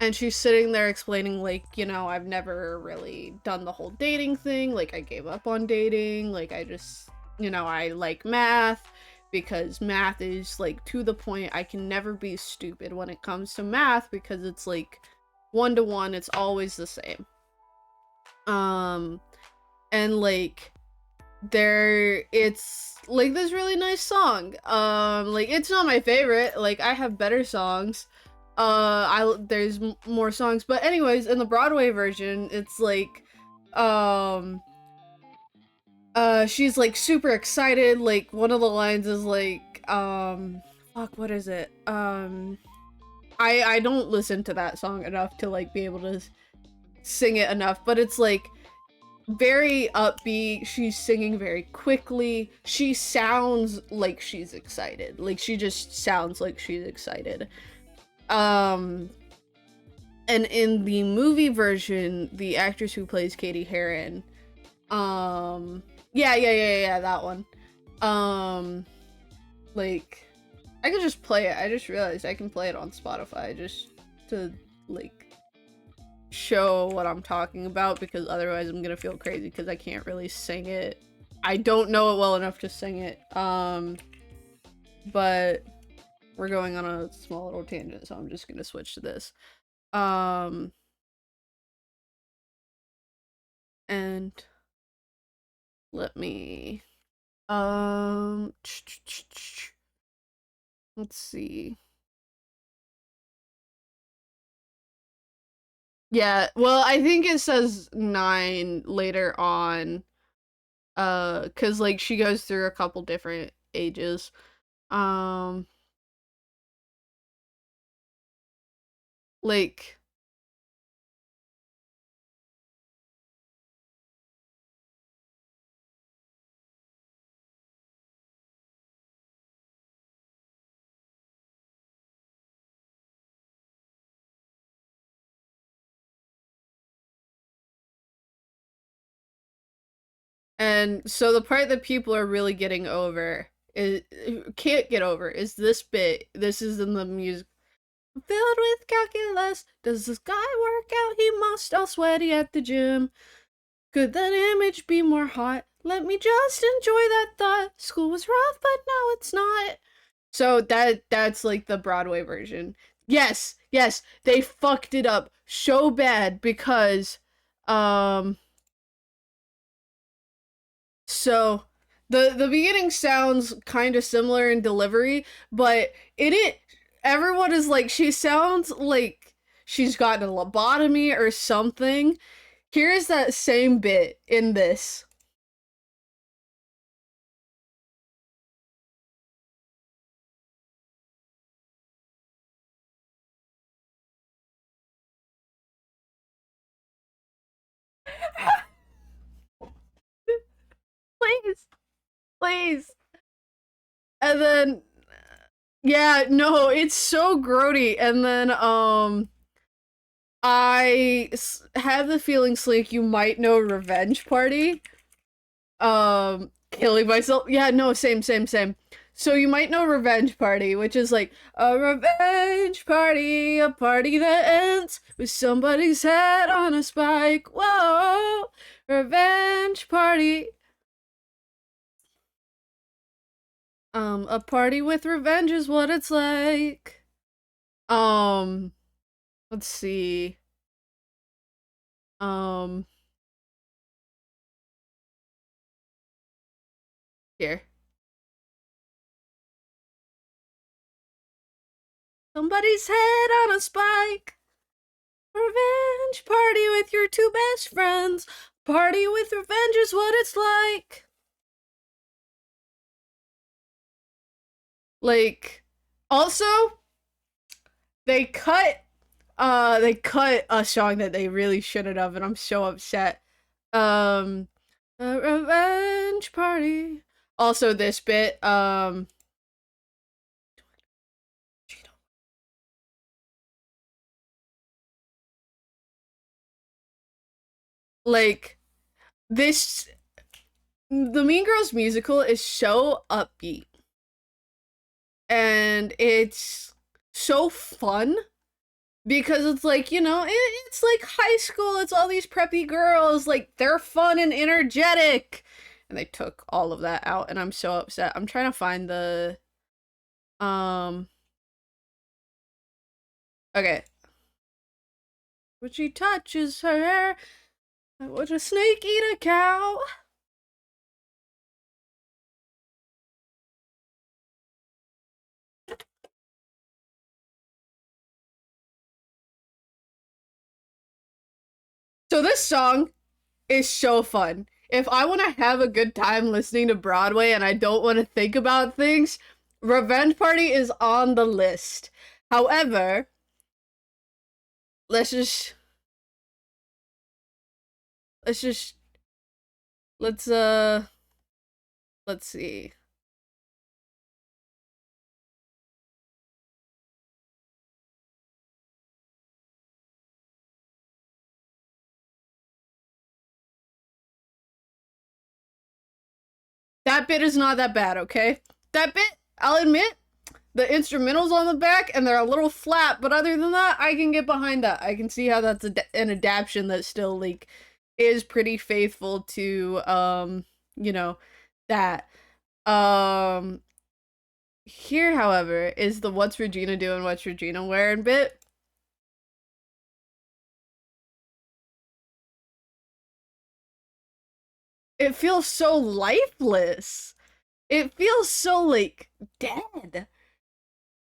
and she's sitting there explaining, like, I've never really done the whole dating thing, like, I gave up on dating, like, I just, I like math, because math is, like, to the point. I can never be stupid when it comes to math, because it's, like, 1-to-1, it's always the same. And, like, it's like this really nice song. Like, it's not my favorite, like, I have better songs. There's more songs, but anyways, in the Broadway version, it's like, she's like super excited, like, one of the lines is like, fuck, what is it? I don't listen to that song enough to, like, be able to sing it enough, but it's like very upbeat. She's singing very quickly. She sounds like she's excited. Like, she just sounds like she's excited. And in the movie version, the actress who plays Katie Heron, yeah, that one. Like, I could just play it. I just realized I can play it on Spotify just to, like, show what I'm talking about, because otherwise I'm gonna feel crazy because I can't really sing it. I don't know it well enough to sing it. But we're going on a small little tangent, so I'm just gonna switch to this. And let me let's see. Yeah, well, I think it says 9 later on. Cause, like, she goes through a couple different ages. Um like, and so the part that people are really getting over is can't get over is this bit. This is in the music. Filled with calculus, does this guy work out? He must all sweaty at the gym. Could that image be more hot? Let me just enjoy that thought. School was rough, but now it's not. So that's like the Broadway version. Yes, they fucked it up so bad because um so the beginning sounds kind of similar in delivery, but in it everyone is like, she sounds like she's gotten a lobotomy or something. Here's that same bit in this. Please, please. And then, yeah, no, it's so grody. And then have the feeling, Slink, you might know Revenge Party. Killing myself. Yeah, no, same. So you might know Revenge Party, which is like a revenge party, a party that ends with somebody's head on a spike. Whoa, revenge party. A party with revenge is what it's like. Um, let's see. Um, here. Somebody's head on a spike. Revenge party with your two best friends. Party with revenge is what it's like. Like, also, they cut a song that they really shouldn't have, and I'm so upset. Um, a revenge party. Also, this bit, like this, the Mean Girls musical is so upbeat, and it's so fun because it's like, you know, it's like high school. It's all these preppy girls, like they're fun and energetic, and they took all of that out, and I'm so upset. I'm trying to find the um okay. When she touches her hair, would a snake eat a cow? So this song is so fun. If I want to have a good time listening to Broadway and I don't want to think about things, Revenge Party is on the list. However, let's just let's just let's let's see. That bit is not that bad, okay? That bit, I'll admit, the instrumentals on the back and they're a little flat, but other than that, I can get behind that. I can see how that's an adaptation that still like is pretty faithful to you know, that. Um Here, however, is the What's Regina Doing, What's Regina Wearing bit. It feels so lifeless. It feels so like dead.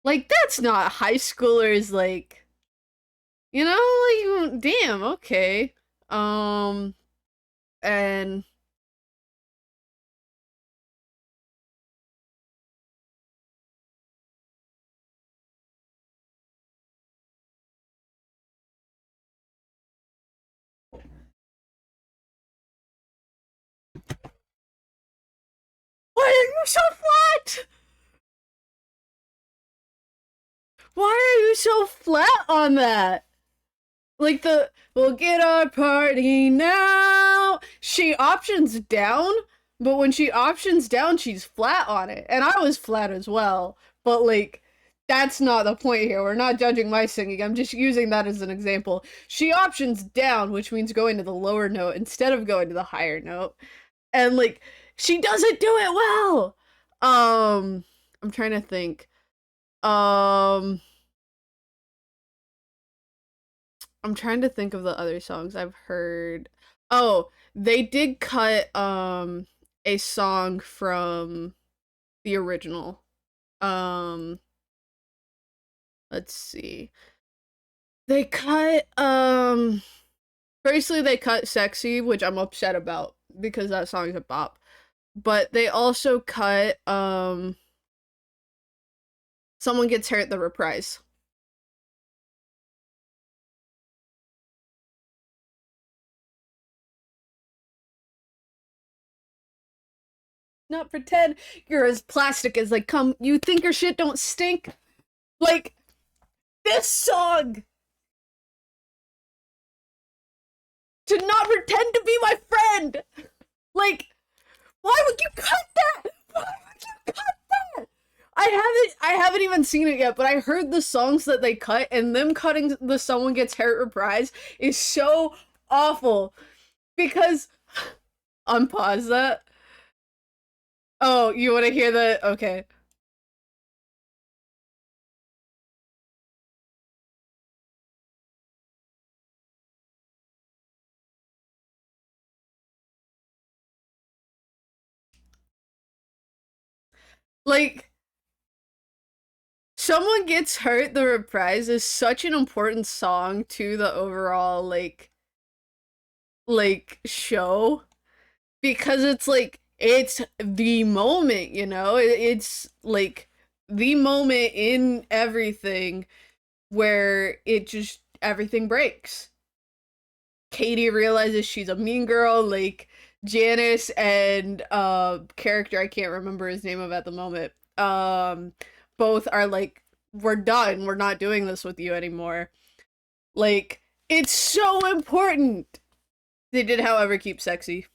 Like that's not high schoolers like, you know, like damn, okay. Um and why are you so flat? Why are you so flat on that? Like the we'll get our party now. She options down, but when she options down, she's flat on it. And I was flat as well. But like that's not the point here. We're not judging my singing. I'm just using that as an example. She options down, which means going to the lower note instead of going to the higher note. And like she doesn't do it well. I'm trying to think. Um I'm trying to think of the other songs I've heard. Oh, they did cut a song from the original. Um let's see. They cut basically they cut Sexy, which I'm upset about because that song's a bop. But they also cut Someone Gets Hurt, the reprise. Not pretend you're as plastic as like come you think your shit don't stink? Like this song to not pretend to be my friend. Like, why would you cut that? Why would you cut that? I haven't even seen it yet, but I heard the songs that they cut, and them cutting the Someone Gets Hurt reprise is so awful. Because unpause that. Oh, you wanna hear the okay. Like Someone Gets Hurt, the reprise is such an important song to the overall show because it's the moment, you know? It's like the moment in everything where it just everything breaks. Katie realizes she's a mean girl, like Janice and character I can't remember his name of at the moment. Both are like, we're done. We're not doing this with you anymore. Like, it's so important. They did, however, keep sexy.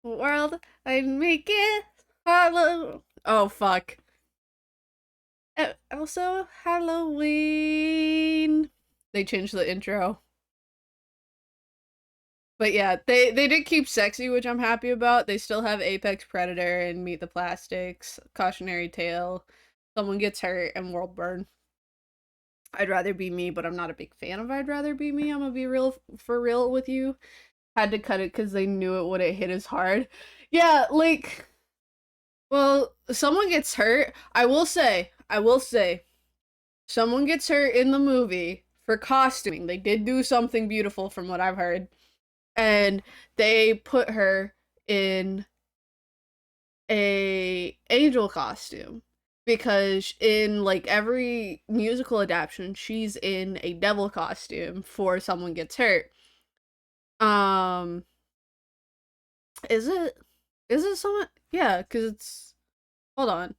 World, I make it hollow. Oh fuck. Also, Halloween. They changed the intro. But yeah, they did keep sexy, which I'm happy about. They still have Apex Predator and Meet the Plastics, Cautionary Tale, Someone Gets Hurt, and World Burn. I'd Rather Be Me, but I'm not a big fan of I'd Rather Be Me. I'm gonna be real for real with you. Had to cut it because they knew it wouldn't hit as hard. Yeah, like, well, Someone Gets Hurt. I will say, Someone Gets Hurt in the movie for costuming. They did do something beautiful from what I've heard. And they put her in a angel costume because in like every musical adaptation she's in a devil costume for Someone Gets Hurt. Um is it someone, yeah, because it's, hold on,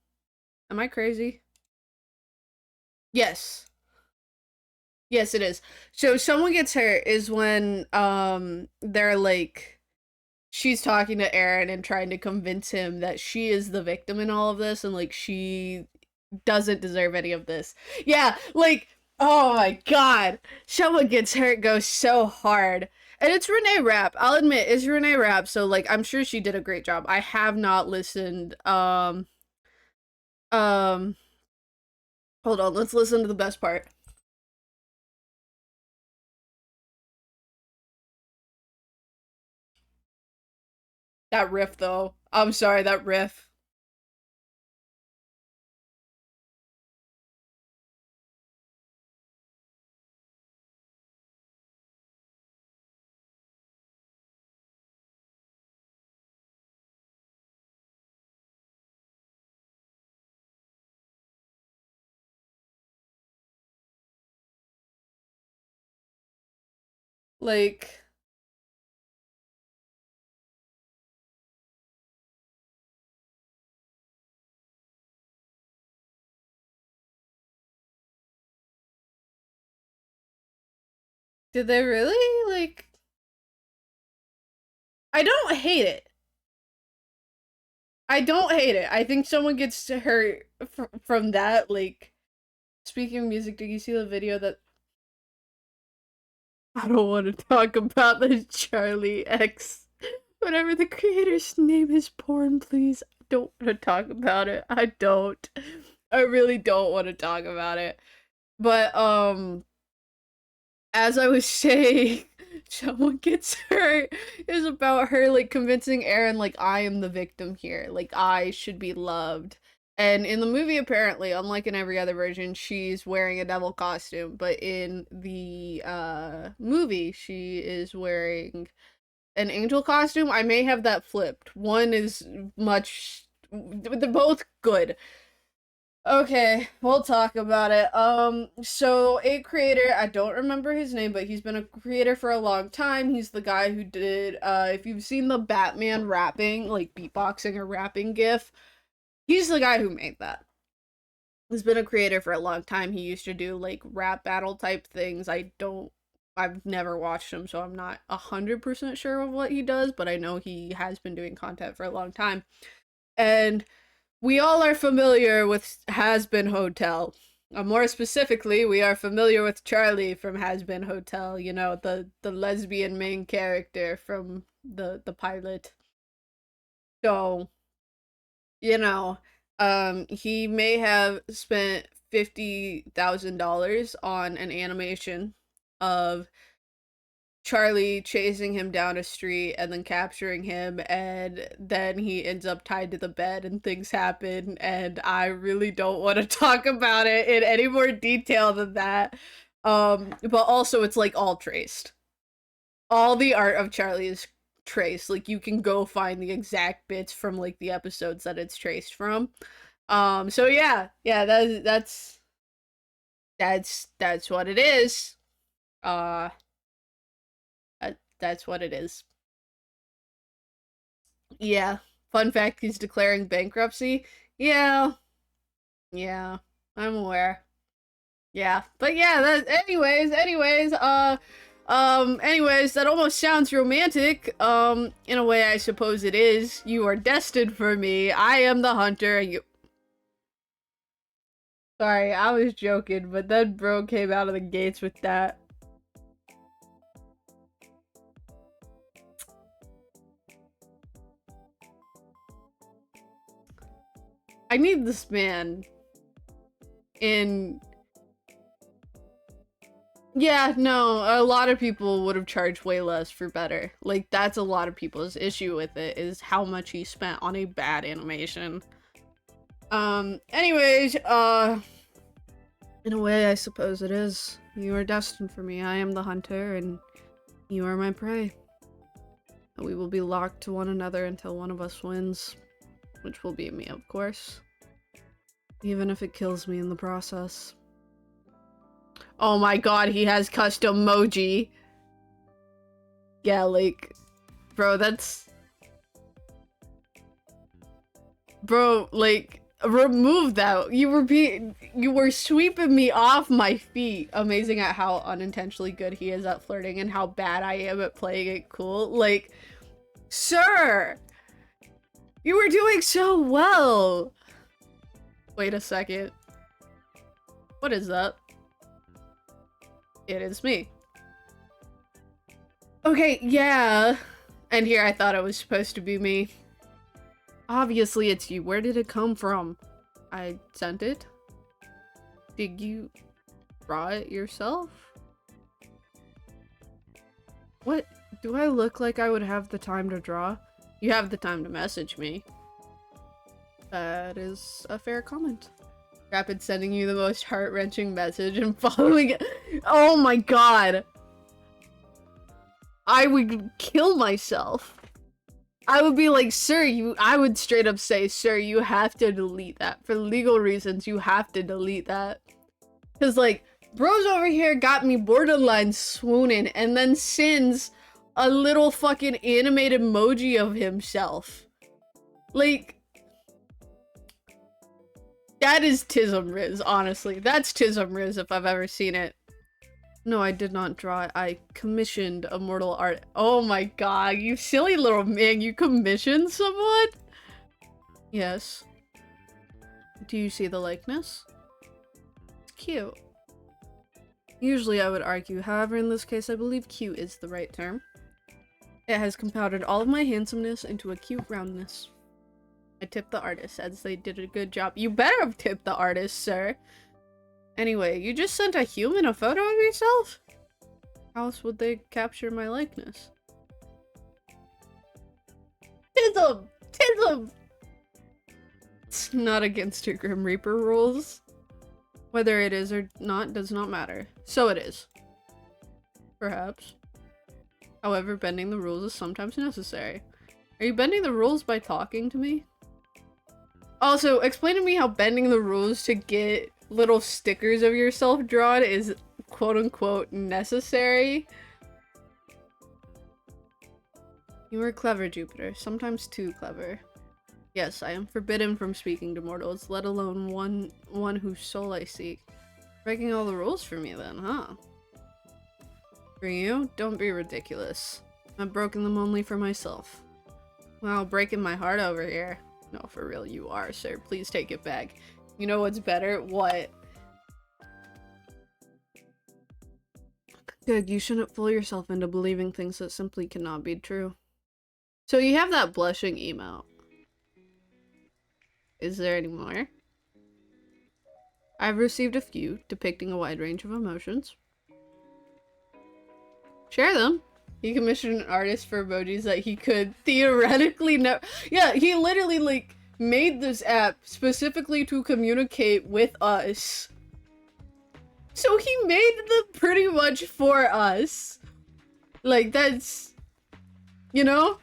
am I crazy? Yes, yes it is. So Someone Gets Hurt is when they're like, she's talking to Aaron and trying to convince him that she is the victim in all of this and like she doesn't deserve any of this. Yeah, like, oh my god. Someone Gets Hurt goes so hard. And it's Renee Rapp. I'll admit, it's Renee Rapp, so like I'm sure she did a great job. I have not listened. Um hold on, let's listen to the best part. That riff though. I'm sorry, that riff. Like, did they really? Like, I don't hate it. I don't hate it. I think Someone Gets to Hurt from that. Like, speaking of music, did you see the video that I don't want to talk about the Charlie X? Whatever the creator's name is, porn, please. I don't want to talk about it. I don't. I really don't want to talk about it. But as I was saying, Someone Gets Hurt is about her like convincing Aaron like I am the victim here, like I should be loved. And in the movie, apparently, unlike in every other version, she's wearing a devil costume. But in the movie, she is wearing an angel costume. I may have that flipped. One is much. They're both good. Okay, we'll talk about it. So a creator, I don't remember his name, but he's been a creator for a long time. He's the guy who did, if you've seen the Batman rapping, like beatboxing or rapping gif, he's the guy who made that. He's been a creator for a long time. He used to do like rap battle type things. I've never watched him, so I'm not 100% sure of what he does, but I know he has been doing content for a long time. And we all are familiar with Has Been Hotel. More specifically, we are familiar with Charlie from Has Been Hotel, you know, the lesbian main character from the pilot. So, you know, he may have spent $50,000 on an animation of Charlie chasing him down a street and then capturing him, and then he ends up tied to the bed and things happen, and I really don't want to talk about it in any more detail than that. But also it's like all traced. All the art of Charlie is traced. Like you can go find the exact bits from like the episodes that it's traced from. So yeah, that's what it is. Uh that's what it is. Yeah. Fun fact, he's declaring bankruptcy. Yeah. Yeah. I'm aware. Yeah. But yeah, that anyways, that almost sounds romantic. In a way I suppose it is. You are destined for me. I am the hunter and you Sorry, I was joking, but then bro came out of the gates with that. I need this man in... Yeah, no, a lot of people would have charged way less for better. Like, that's a lot of people's issue with it, is how much he spent on a bad animation. Anyways, in a way, I suppose it is. You are destined for me. I am the hunter, and you are my prey. We will be locked to one another until one of us wins. Which will be me, of course. Even if it kills me in the process. Oh my god, he has custom emoji. Yeah, like... Bro, that's... Bro, like... Remove that. You were sweeping me off my feet. Amazing at how unintentionally good he is at flirting and how bad I am at playing it cool. Like... Sir! You were doing so well! Wait a second. What is that? It is me. Okay, yeah. And here I thought it was supposed to be me. Obviously it's you. Where did it come from? I sent it? Did you draw it yourself? What? Do I look like I would have the time to draw? You have the time to message me. That is a fair comment. Rapid sending you the most heart-wrenching message and following it. Oh my god! I would kill myself. I would be like, sir, I would straight up say, sir, you have to delete that. For legal reasons, you have to delete that. Cause like, bro's over here got me borderline swooning and then sends a little fucking animated emoji of himself. Like, that is Tism Riz, honestly. That's Tism Riz if I've ever seen it. No, I did not draw it. I commissioned immortal art. Oh my god, you silly little man. You commissioned someone? Yes. Do you see the likeness? It's cute. Usually I would argue, however in this case I believe cute is the right term. It has compounded all of my handsomeness into a cute roundness. I tipped the artist as they did a good job. You better have tipped the artist, sir. Anyway, you just sent a human a photo of yourself? How else would they capture my likeness? Tism! Tism! It's not against your Grim Reaper rules. Whether it is or not does not matter. So it is. Perhaps. However, bending the rules is sometimes necessary. Are you bending the rules by talking to me? Also, explain to me how bending the rules to get little stickers of yourself drawn is quote-unquote necessary. You are clever, Jupiter. Sometimes too clever. Yes, I am forbidden from speaking to mortals, let alone one whose soul I seek. Breaking all the rules for me then, huh? For you? Don't be ridiculous. I've broken them only for myself. Wow, breaking my heart over here. No, for real, you are, sir. Please take it back. You know what's better? What? Good, you shouldn't fool yourself into believing things that simply cannot be true. So you have that blushing emote. Is there any more? I've received a few, depicting a wide range of emotions. Share them. He commissioned an artist for emojis that he could theoretically never. Yeah, he literally like made this app specifically to communicate with us. So he made them pretty much for us. Like, that's, you know?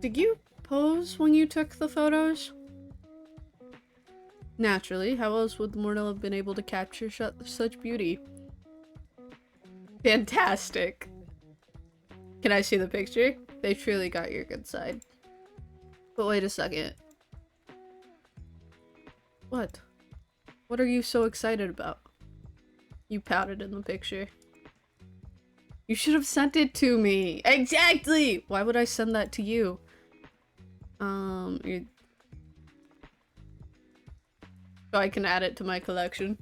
Did you pose when you took the photos? Naturally, how else would the mortal have been able to capture such beauty? Fantastic. Can I see the picture? They truly got your good side. But wait a second. What? What are you so excited about? You pouted in the picture. You should have sent it to me. Exactly! Why would I send that to you? So I can add it to my collection.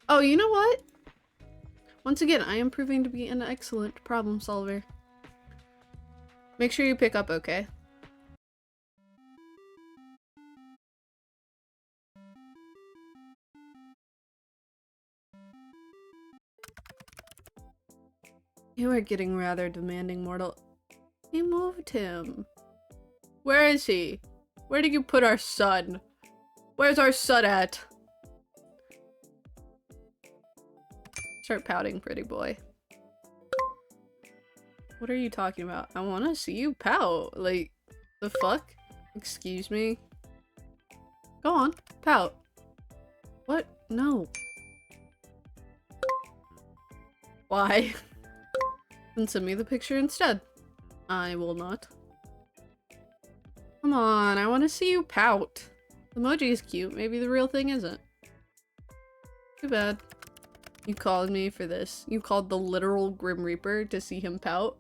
Oh, you know what? Once again, I am proving to be an excellent problem solver. Make sure you pick up, okay? You are getting rather demanding, mortal. We moved him. Where is he? Where did you put our son? Where's our son at? Start pouting, pretty boy. What are you talking about? I want to see you pout. Like, the fuck? Excuse me? Go on, pout. What? No. Why? Then send me the picture instead. I will not. Come on, I want to see you pout. The emoji is cute, maybe the real thing isn't. Too bad. You called me for this. You called the literal Grim Reaper to see him pout.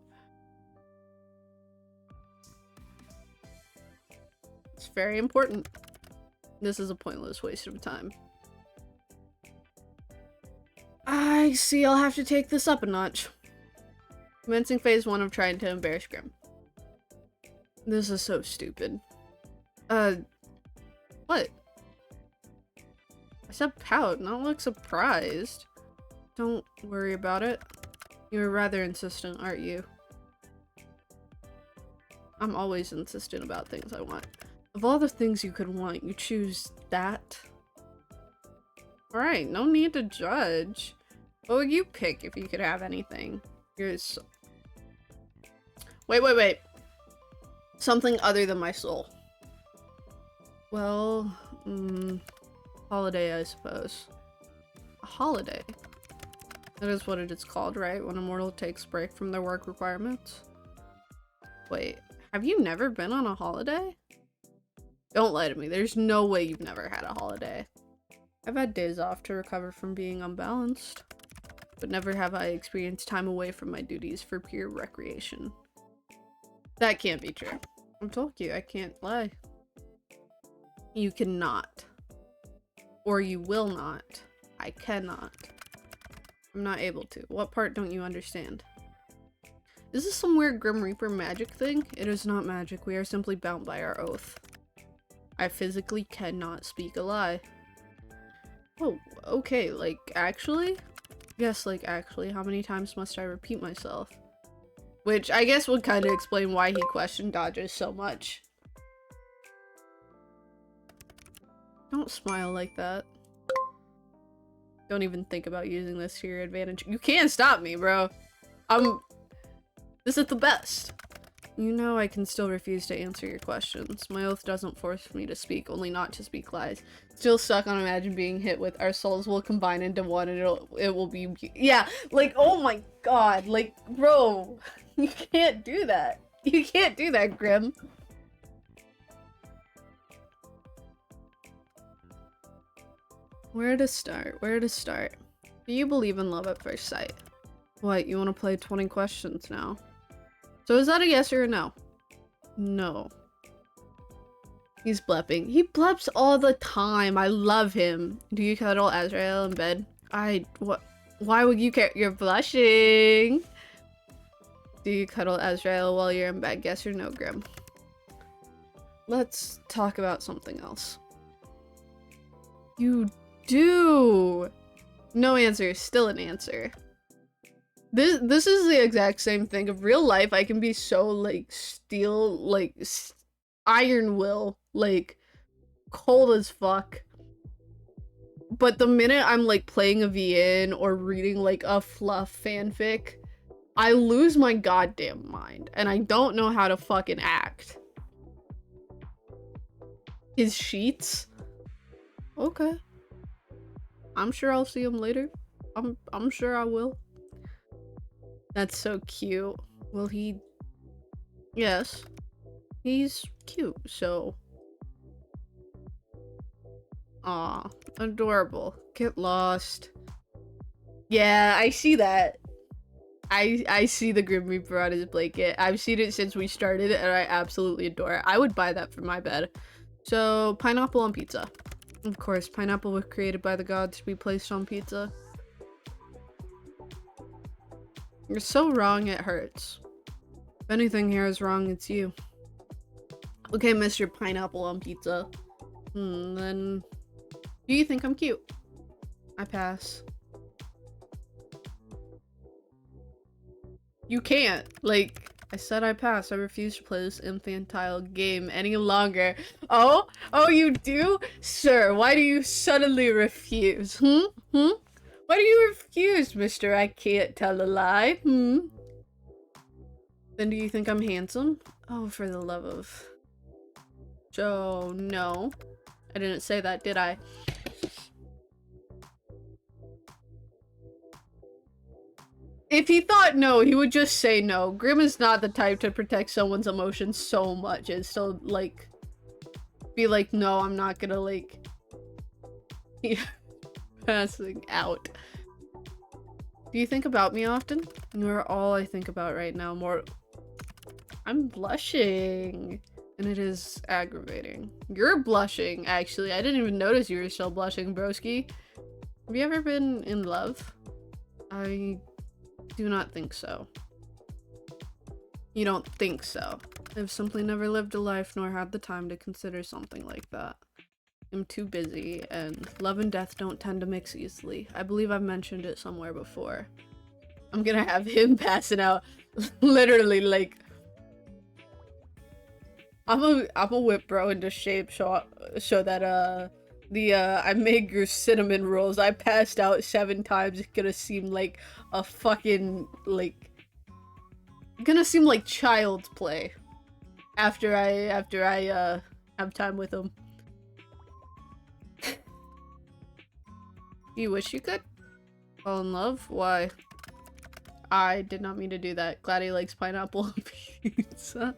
It's very important. This is a pointless waste of time. I see I'll have to take this up a notch. Commencing phase 1 of trying to embarrass Grim. This is so stupid. What? I said pout, not look surprised. Don't worry about it. You're rather insistent, aren't you? I'm always insistent about things I want. Of all the things you could want, you choose that? Alright, no need to judge. What would you pick if you could have anything? You're so... Wait. Something other than my soul. Well, holiday, I suppose. A holiday? That is what it is called, right? When a mortal takes a break from their work requirements. Wait, have you never been on a holiday? Don't lie to me. There's no way you've never had a holiday. I've had days off to recover from being unbalanced, but never have I experienced time away from my duties for pure recreation. That can't be true. I told you, I can't lie. You cannot. Or you will not. I cannot. I'm not able to. What part don't you understand? Is this some weird Grim Reaper magic thing? It is not magic. We are simply bound by our oath. I physically cannot speak a lie. Oh, okay, like, actually? Yes, like, actually, how many times must I repeat myself? Which, I guess would kind of explain why he question dodges so much. Don't smile like that. Don't even think about using this to your advantage. You can't stop me, bro. This is the best. You know I can still refuse to answer your questions. My oath doesn't force me to speak, only not to speak lies. Still stuck on imagine being hit with our souls will combine into one and it will be yeah, like, oh my god, like, bro, you can't do that. You can't do that, Grim. Where to start? Where to start? Do you believe in love at first sight? What, you want to play 20 questions now? So is that a yes or a no? No. He's blepping. He bleps all the time. I love him. Do you cuddle Azrael in bed? What? Why would you care? You're blushing. Do you cuddle Azrael while you're in bed? Yes or no, Grim? Let's talk about something else. You do! No answer, still an answer. This is the exact same thing. In real life, I can be so, like, steel, like, iron will, like, cold as fuck. But the minute I'm, like, playing a VN or reading, like, a fluff fanfic, I lose my goddamn mind, and I don't know how to fucking act. His sheets? Okay. I'm sure I'll see him later. I'm sure I will. That's so cute. Will he? Yes. He's cute, so. Aw, adorable. Get lost. Yeah, I see that. I see the Grim Reaper on his blanket. I've seen it since we started, and I absolutely adore it. I would buy that for my bed. So, pineapple on pizza. Of course, pineapple was created by the gods to be placed on pizza. You're so wrong, it hurts. If anything here is wrong, it's you. Okay, Mr. Pineapple on pizza. Then... Do you think I'm cute? I pass. You can't. Like, I said I pass. I refuse to play this infantile game any longer. Oh? Oh, you do? Sir, why do you suddenly refuse? Why do you refuse, mister? I can't tell a lie. Then do you think I'm handsome? Oh, for the love of... Joe, no. I didn't say that, did I? If he thought no, he would just say no. Grim is not the type to protect someone's emotions so much and still, like, be like, no, I'm not gonna, like, passing out. Do you think about me often? You're all I think about right now. More. I'm blushing. And it is aggravating. You're blushing, actually. I didn't even notice you were still blushing, broski. Have you ever been in love? I do not think so. You don't think so. I've simply never lived a life nor had the time to consider something like that. I'm too busy, and love and death don't tend to mix easily. I believe I've mentioned it somewhere before. I'm gonna have him passing out. Literally, like... I'm a whip bro into shape so that I made your cinnamon rolls. I passed out 7 times. It's gonna seem like a fucking like gonna seem like child's play after I have time with him. You wish you could fall in love? Why? I did not mean to do that. Glad he likes pineapple pizza.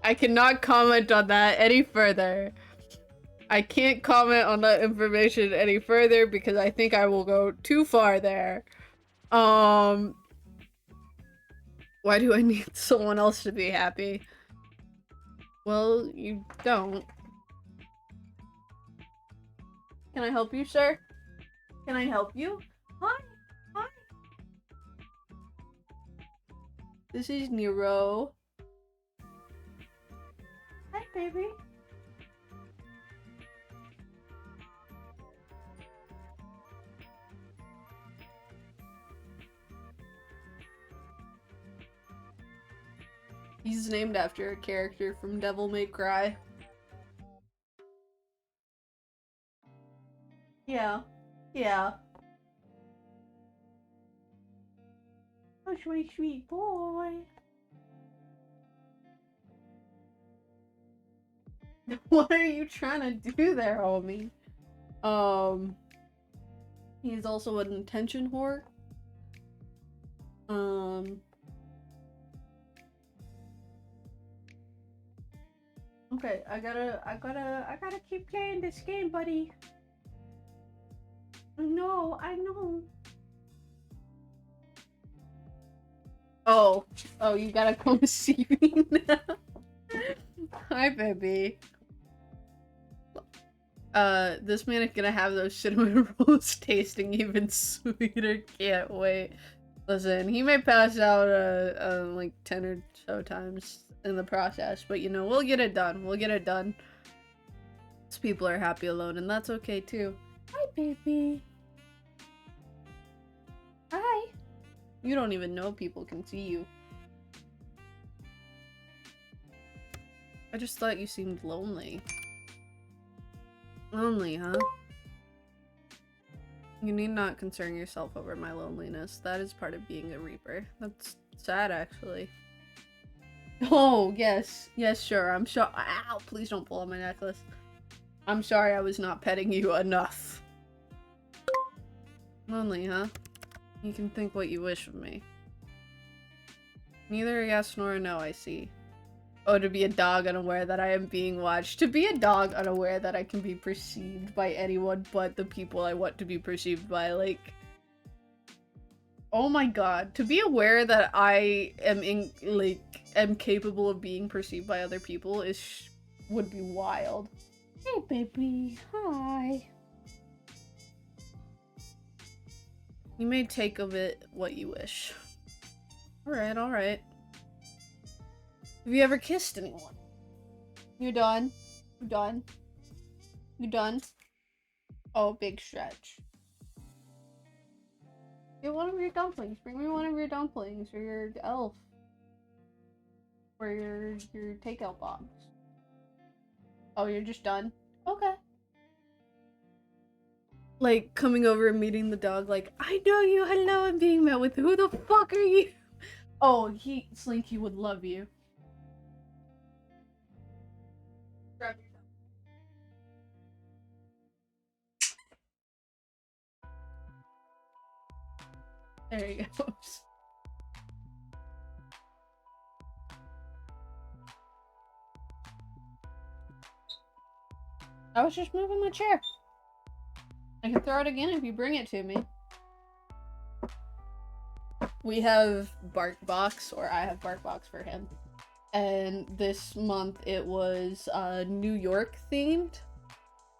I cannot comment on that any further. I can't comment on that information any further because I think I will go too far there. Why do I need someone else to be happy? Well, you don't. Can I help you, sir? Can I help you? Hi. Hi. This is Nero. Hi, baby. He's named after a character from Devil May Cry. Yeah. Yeah. Oh, sweet, sweet boy. What are you trying to do there, homie? He's also an attention whore. Okay, I gotta keep playing this game, buddy. I know. Oh, you gotta come see me now. Hi, baby. This man is gonna have those cinnamon rolls tasting even sweeter. Can't wait. Listen, he may pass out like 10 or so times in the process, but you know, we'll get it done. We'll get it done. These people are happy alone, and that's okay too. Hi, baby. Hi. You don't even know people can see you. I just thought you seemed lonely. Lonely, huh? You need not concern yourself over my loneliness. That is part of being a Reaper. That's sad, actually. Oh, yes. Yes, sure. I'm sure. Ow, please don't pull on my necklace. I'm sorry I was not petting you enough. Lonely, huh? You can think what you wish of me. Neither a yes nor a no, I see. Oh, to be a dog unaware that I am being watched. To be a dog unaware that I can be perceived by anyone but the people I want to be perceived by, like... Oh my god. To be aware that I am am capable of being perceived by other people would be wild. Hey, baby. Hi. You may take of it what you wish. Alright, alright. Have you ever kissed anyone? You done? You done? You done? Oh, big stretch. Get one of your dumplings. Bring me one of your dumplings or your elf. Or your takeout box. Oh, you're just done? Okay. Like, coming over and meeting the dog, like, I know you, hello, I'm being met with, who the fuck are you? Oh, Slinky would love you. Grab your dog. There he goes. I was just moving my chair. I can throw it again if you bring it to me. We have BarkBox, or I have BarkBox for him. And this month it was New York themed.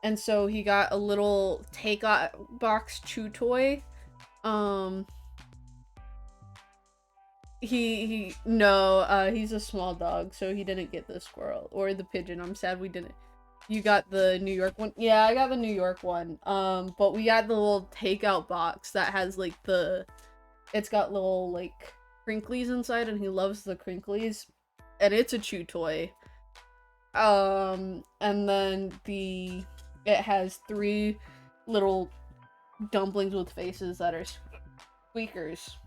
And so he got a little takeout box chew toy. He's a small dog, so he didn't get the squirrel or the pigeon. I'm sad we didn't. You got the New York one? Yeah, I got the New York one. But we got the little takeout box that has like it's got little like crinklies inside, and he loves the crinklies. And it's a chew toy. And then it has 3 little dumplings with faces that are squeakers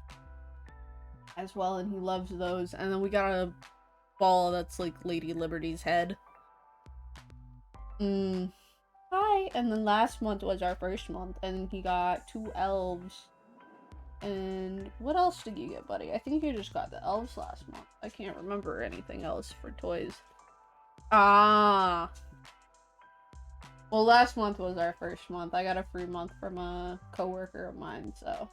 as well, and he loves those. And then we got a ball that's like Lady Liberty's head. Hi. And then last month was our first month, and he got 2 elves. And what else did you get, buddy? I think you just got the elves last month. I can't remember anything else for toys. Ah. Well, last month was our first month. I got a free month from a coworker of mine, so.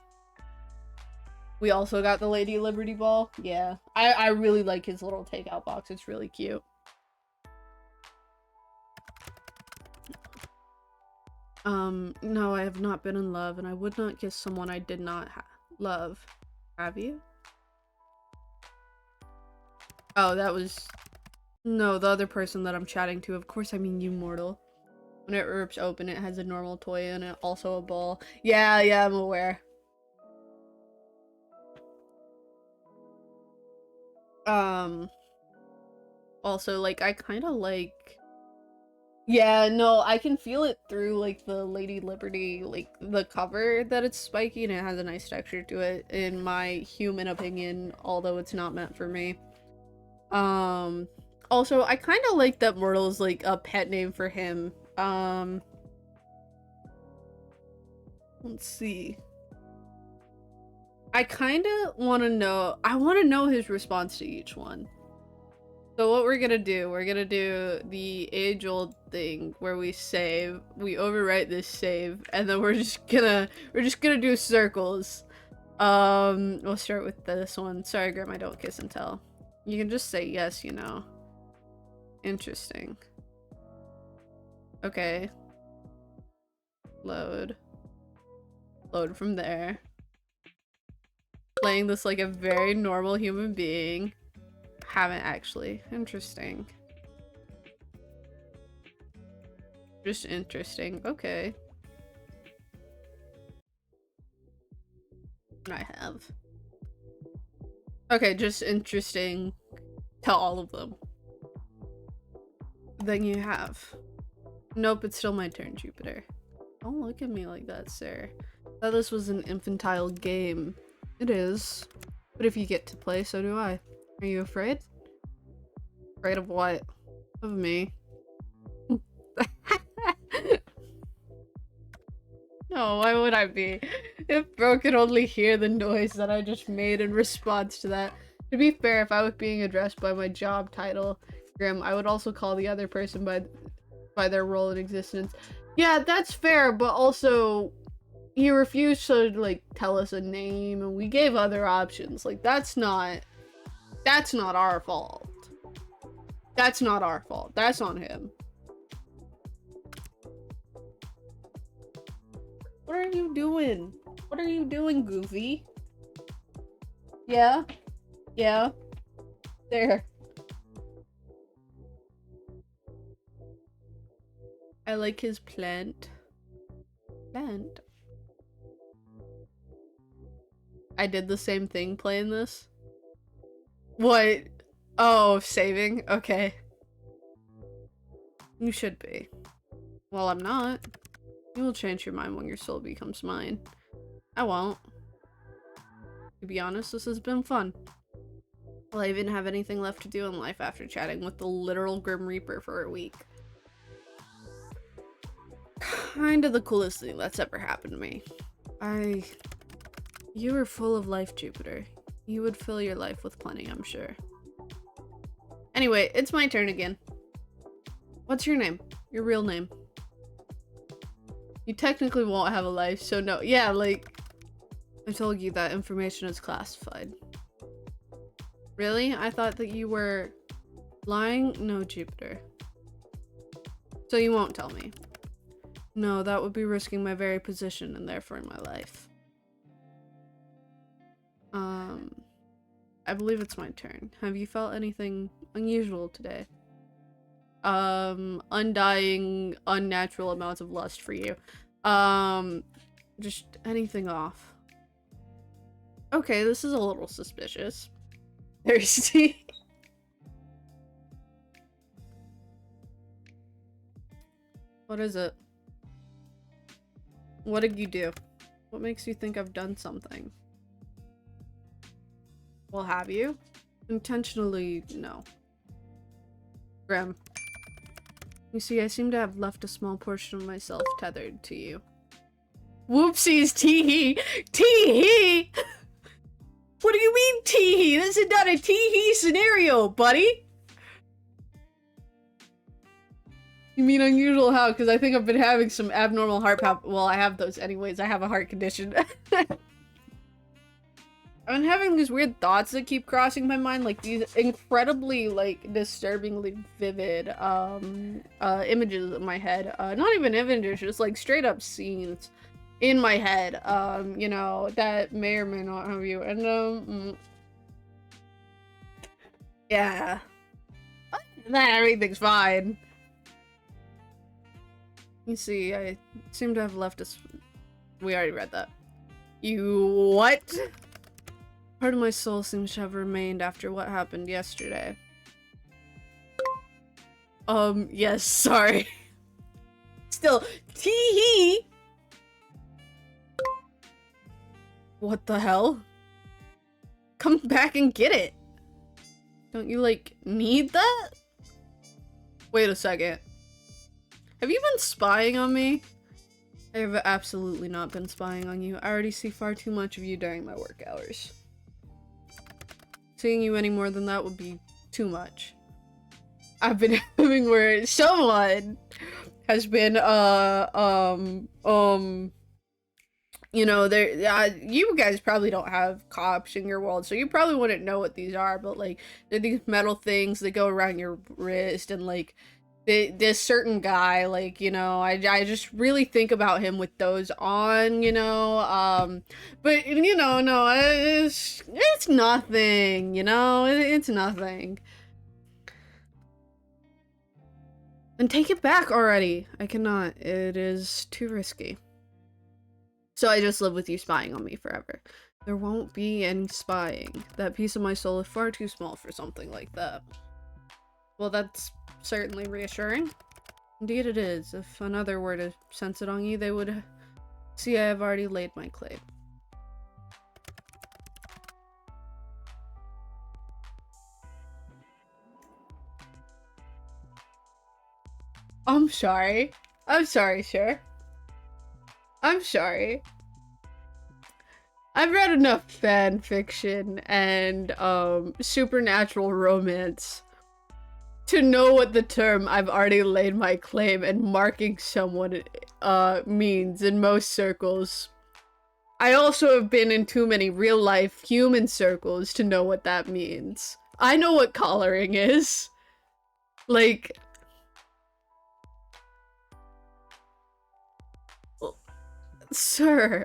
We also got the Lady Liberty ball. Yeah. I really like his little takeout box. It's really cute. No, I have not been in love, and I would not kiss someone I did not love. Have you? Oh, that was... No, the other person that I'm chatting to. Of course I mean you, mortal. When it rips open, it has a normal toy in it, also a ball. Yeah, I'm aware. Also, like, I kind of like... Yeah, no, I can feel it through, like, the Lady Liberty, like, the cover that it's spiky, and it has a nice texture to it, in my human opinion, although it's not meant for me. Also, I kind of like that Myrtle's, like, a pet name for him. Let's see. I kind of want to know his response to each one. So what we're gonna do the age-old thing where we save, we overwrite this save, and then we're just gonna do circles. We'll start with this one. Sorry, Grim, I don't kiss and tell. You can just say yes, you know. Interesting. Okay. Load from there. playing this like a very normal human being. Haven't actually. Interesting. Just interesting. Okay. I have. Okay, just interesting to all of them. Then you have. Nope, it's still my turn, Jupiter. Don't look at me like that, sir. I thought this was an infantile game. It is. But if you get to play, so do I. Are you afraid? Afraid of what? Of me. No, why would I be? If bro could only hear the noise that I just made in response to that. To be fair, if I was being addressed by my job title, Grim, I would also call the other person by their role in existence. Yeah, that's fair, but also he refused to like tell us a name and we gave other options. Like that's not our fault. That's not our fault. That's on him. What are you doing? What are you doing, Goofy? Yeah? Yeah? There. I like his plant. Plant? I did the same thing playing this. What? Oh, saving? Okay. You should be. Well, I'm not. You will change your mind when your soul becomes mine. I won't. To be honest, this has been fun. Will I even have anything left to do in life after chatting with the literal Grim Reaper for a week? Kinda the coolest thing that's ever happened to me. You were full of life, Jupiter. You would fill your life with plenty, I'm sure. Anyway, it's my turn again. What's your name? Your real name? You technically won't have a life, so no. Yeah, like, I told you that information is classified. Really? I thought that you were lying? No, Jupiter. So you won't tell me? No, that would be risking my very position and therefore my life. I believe it's my turn. Have you felt anything unusual today? Undying, unnatural amounts of lust for you. Just anything off. Okay, this is a little suspicious. Thirsty. What is it? What did you do? What makes you think I've done something? Well, have you? Intentionally, no. Grim. You see, I seem to have left a small portion of myself tethered to you. Whoopsies, tee-hee! Tee-hee! What do you mean, tee-hee? This is not a tee-hee scenario, buddy! You mean unusual how? Because I think I've been having some abnormal heart well, I have those anyways. I have a heart condition. I've been having these weird thoughts that keep crossing my mind, like these incredibly, like, disturbingly vivid, images in my head. Not even images, just, like, straight up scenes in my head, you know, that may or may not have you, and, yeah. Then everything's fine. You see, I seem to have left us. We already read that. You what? Part of my soul seems to have remained after what happened yesterday. Yes, sorry. Still, tee-hee! What the hell? Come back and get it! Don't you, like, need that? Wait a second. Have you been spying on me? I have absolutely not been spying on you. I already see far too much of you during my work hours. Seeing you any more than that would be too much. I've been having where someone has been, you know, you guys probably don't have cops in your world, so you probably wouldn't know what these are, but, like, they're these metal things that go around your wrist, and, like, this certain guy, like, you know, I just really think about him with those on, you know, but, you know, no, it's nothing, you know, it's nothing. Then take it back already. I cannot. It is too risky. So I just live with you spying on me forever. There won't be any spying. That piece of my soul is far too small for something like that. Well, that's certainly reassuring. Indeed it is. If another were to sense it on you, they would see I have already laid my claim. I'm sorry. I'm sorry, sir. I'm sorry. I've read enough fan fiction and supernatural romance to know what the term "I've already laid my claim" and marking someone means in most circles. I also have been in too many real-life human circles to know what that means. I know what collaring is. Like, sir.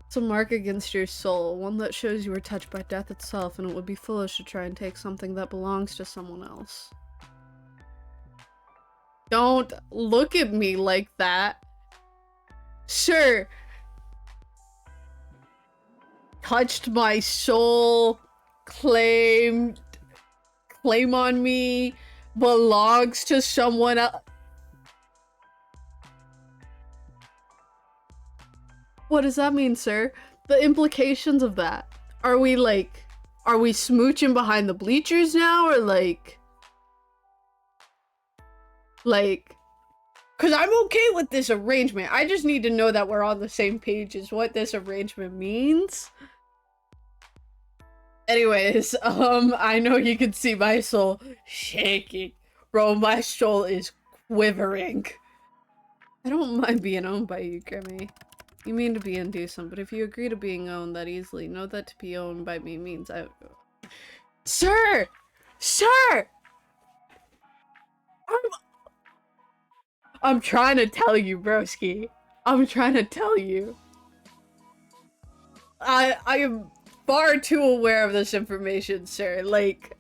It's a mark against your soul, one that shows you were touched by death itself, and it would be foolish to try and take something that belongs to someone else. Don't look at me like that. Sure. Touched my soul, claim on me, belongs to someone else. What does that mean, sir? The implications of that. Are we smooching behind the bleachers now, or like, cause I'm okay with this arrangement. I just need to know that we're on the same page as what this arrangement means. Anyways, I know you can see my soul shaking. Bro, my soul is quivering. I don't mind being owned by you, Grimmy. You mean to be indecent, but if you agree to being owned that easily, know that to be owned by me means Sir! Sir! I'm trying to tell you, broski. I'm trying to tell you. I am far too aware of this information, sir. Like,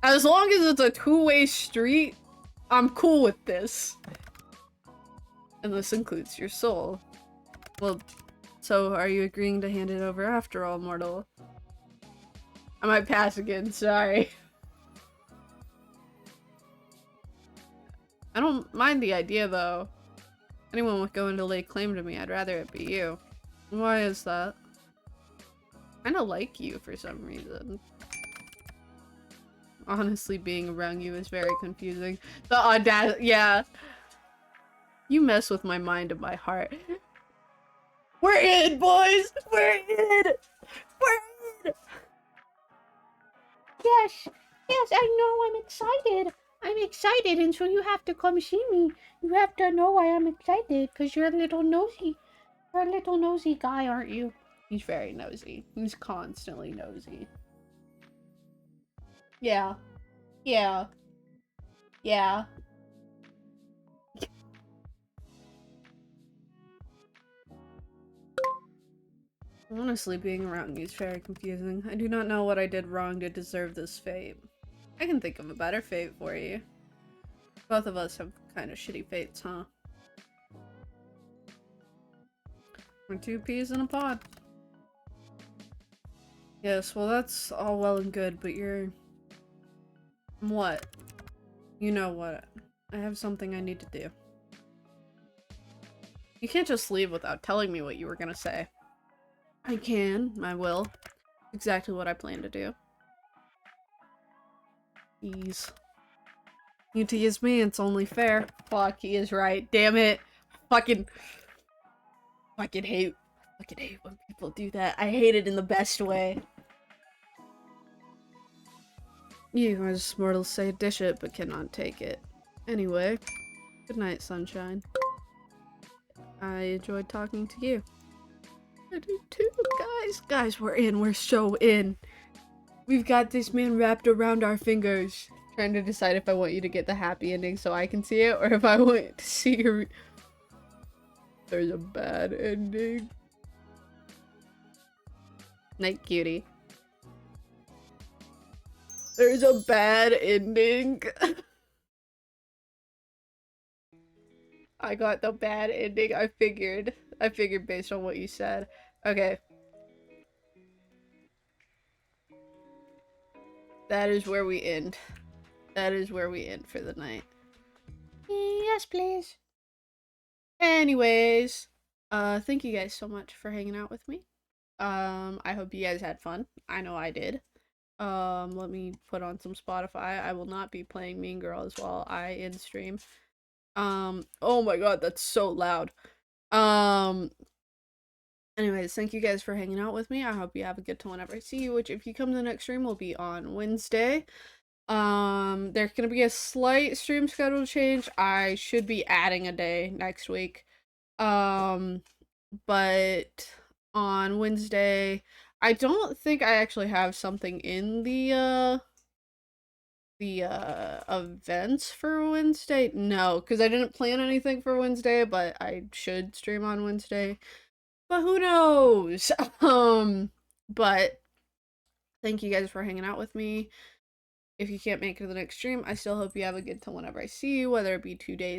as long as it's a two-way street, I'm cool with this. And this includes your soul. Well, so are you agreeing to hand it over after all, mortal? I might pass again, sorry. I don't mind the idea, though. Anyone with going to lay claim to me, I'd rather it be you. Why is that? I kinda like you for some reason. Honestly, being around you is very confusing. The audacity, yeah. You mess with my mind and my heart. We're in, boys! We're in! We're in! Yes, I know, I'm excited. I'm excited, and so you have to come see me. You have to know why I'm excited, because you're a little nosy. You're a little nosy guy, aren't you? He's very nosy. He's constantly nosy. Yeah. Yeah. Yeah. Honestly, being around you is very confusing. I do not know what I did wrong to deserve this fate. I can think of a better fate for you. Both of us have kind of shitty fates, huh? We're two peas in a pod. Yes, well that's all well and good, but you're... What? You know what? I have something I need to do. You can't just leave without telling me what you were gonna say. I can. I will. Exactly what I plan to do. Ease. You tease me, it's only fair. Fuck, he is right. Damn it. Fucking hate when people do that. I hate it in the best way. You, as mortals say, dish it, but cannot take it. Anyway, good night, sunshine. I enjoyed talking to you. I do too, guys. Guys, we're in. We're so in. We've got this man wrapped around our fingers. Trying to decide if I want you to get the happy ending so I can see it, or if I want to see your... There's a bad ending. Night, cutie. There's a bad ending. I got the bad ending. I figured based on what you said. Okay. That is where we end. That is where we end for the night. Yes, please. Anyways, thank you guys so much for hanging out with me. I hope you guys had fun. I know I did. Let me put on some Spotify. I will not be playing Mean Girls while I end stream. Oh my god, that's so loud. Anyways, thank you guys for hanging out with me. I hope you have a good time whenever I see you, which if you come to the next stream will be on Wednesday. There's gonna be a slight stream schedule change. I should be adding a day next week. But on Wednesday, I don't think I actually have something in the events for Wednesday. No, because I didn't plan anything for Wednesday, but I should stream on Wednesday. But who knows? But thank you guys for hanging out with me. If you can't make it to the next stream, I still hope you have a good time whenever I see you, whether it be 2 days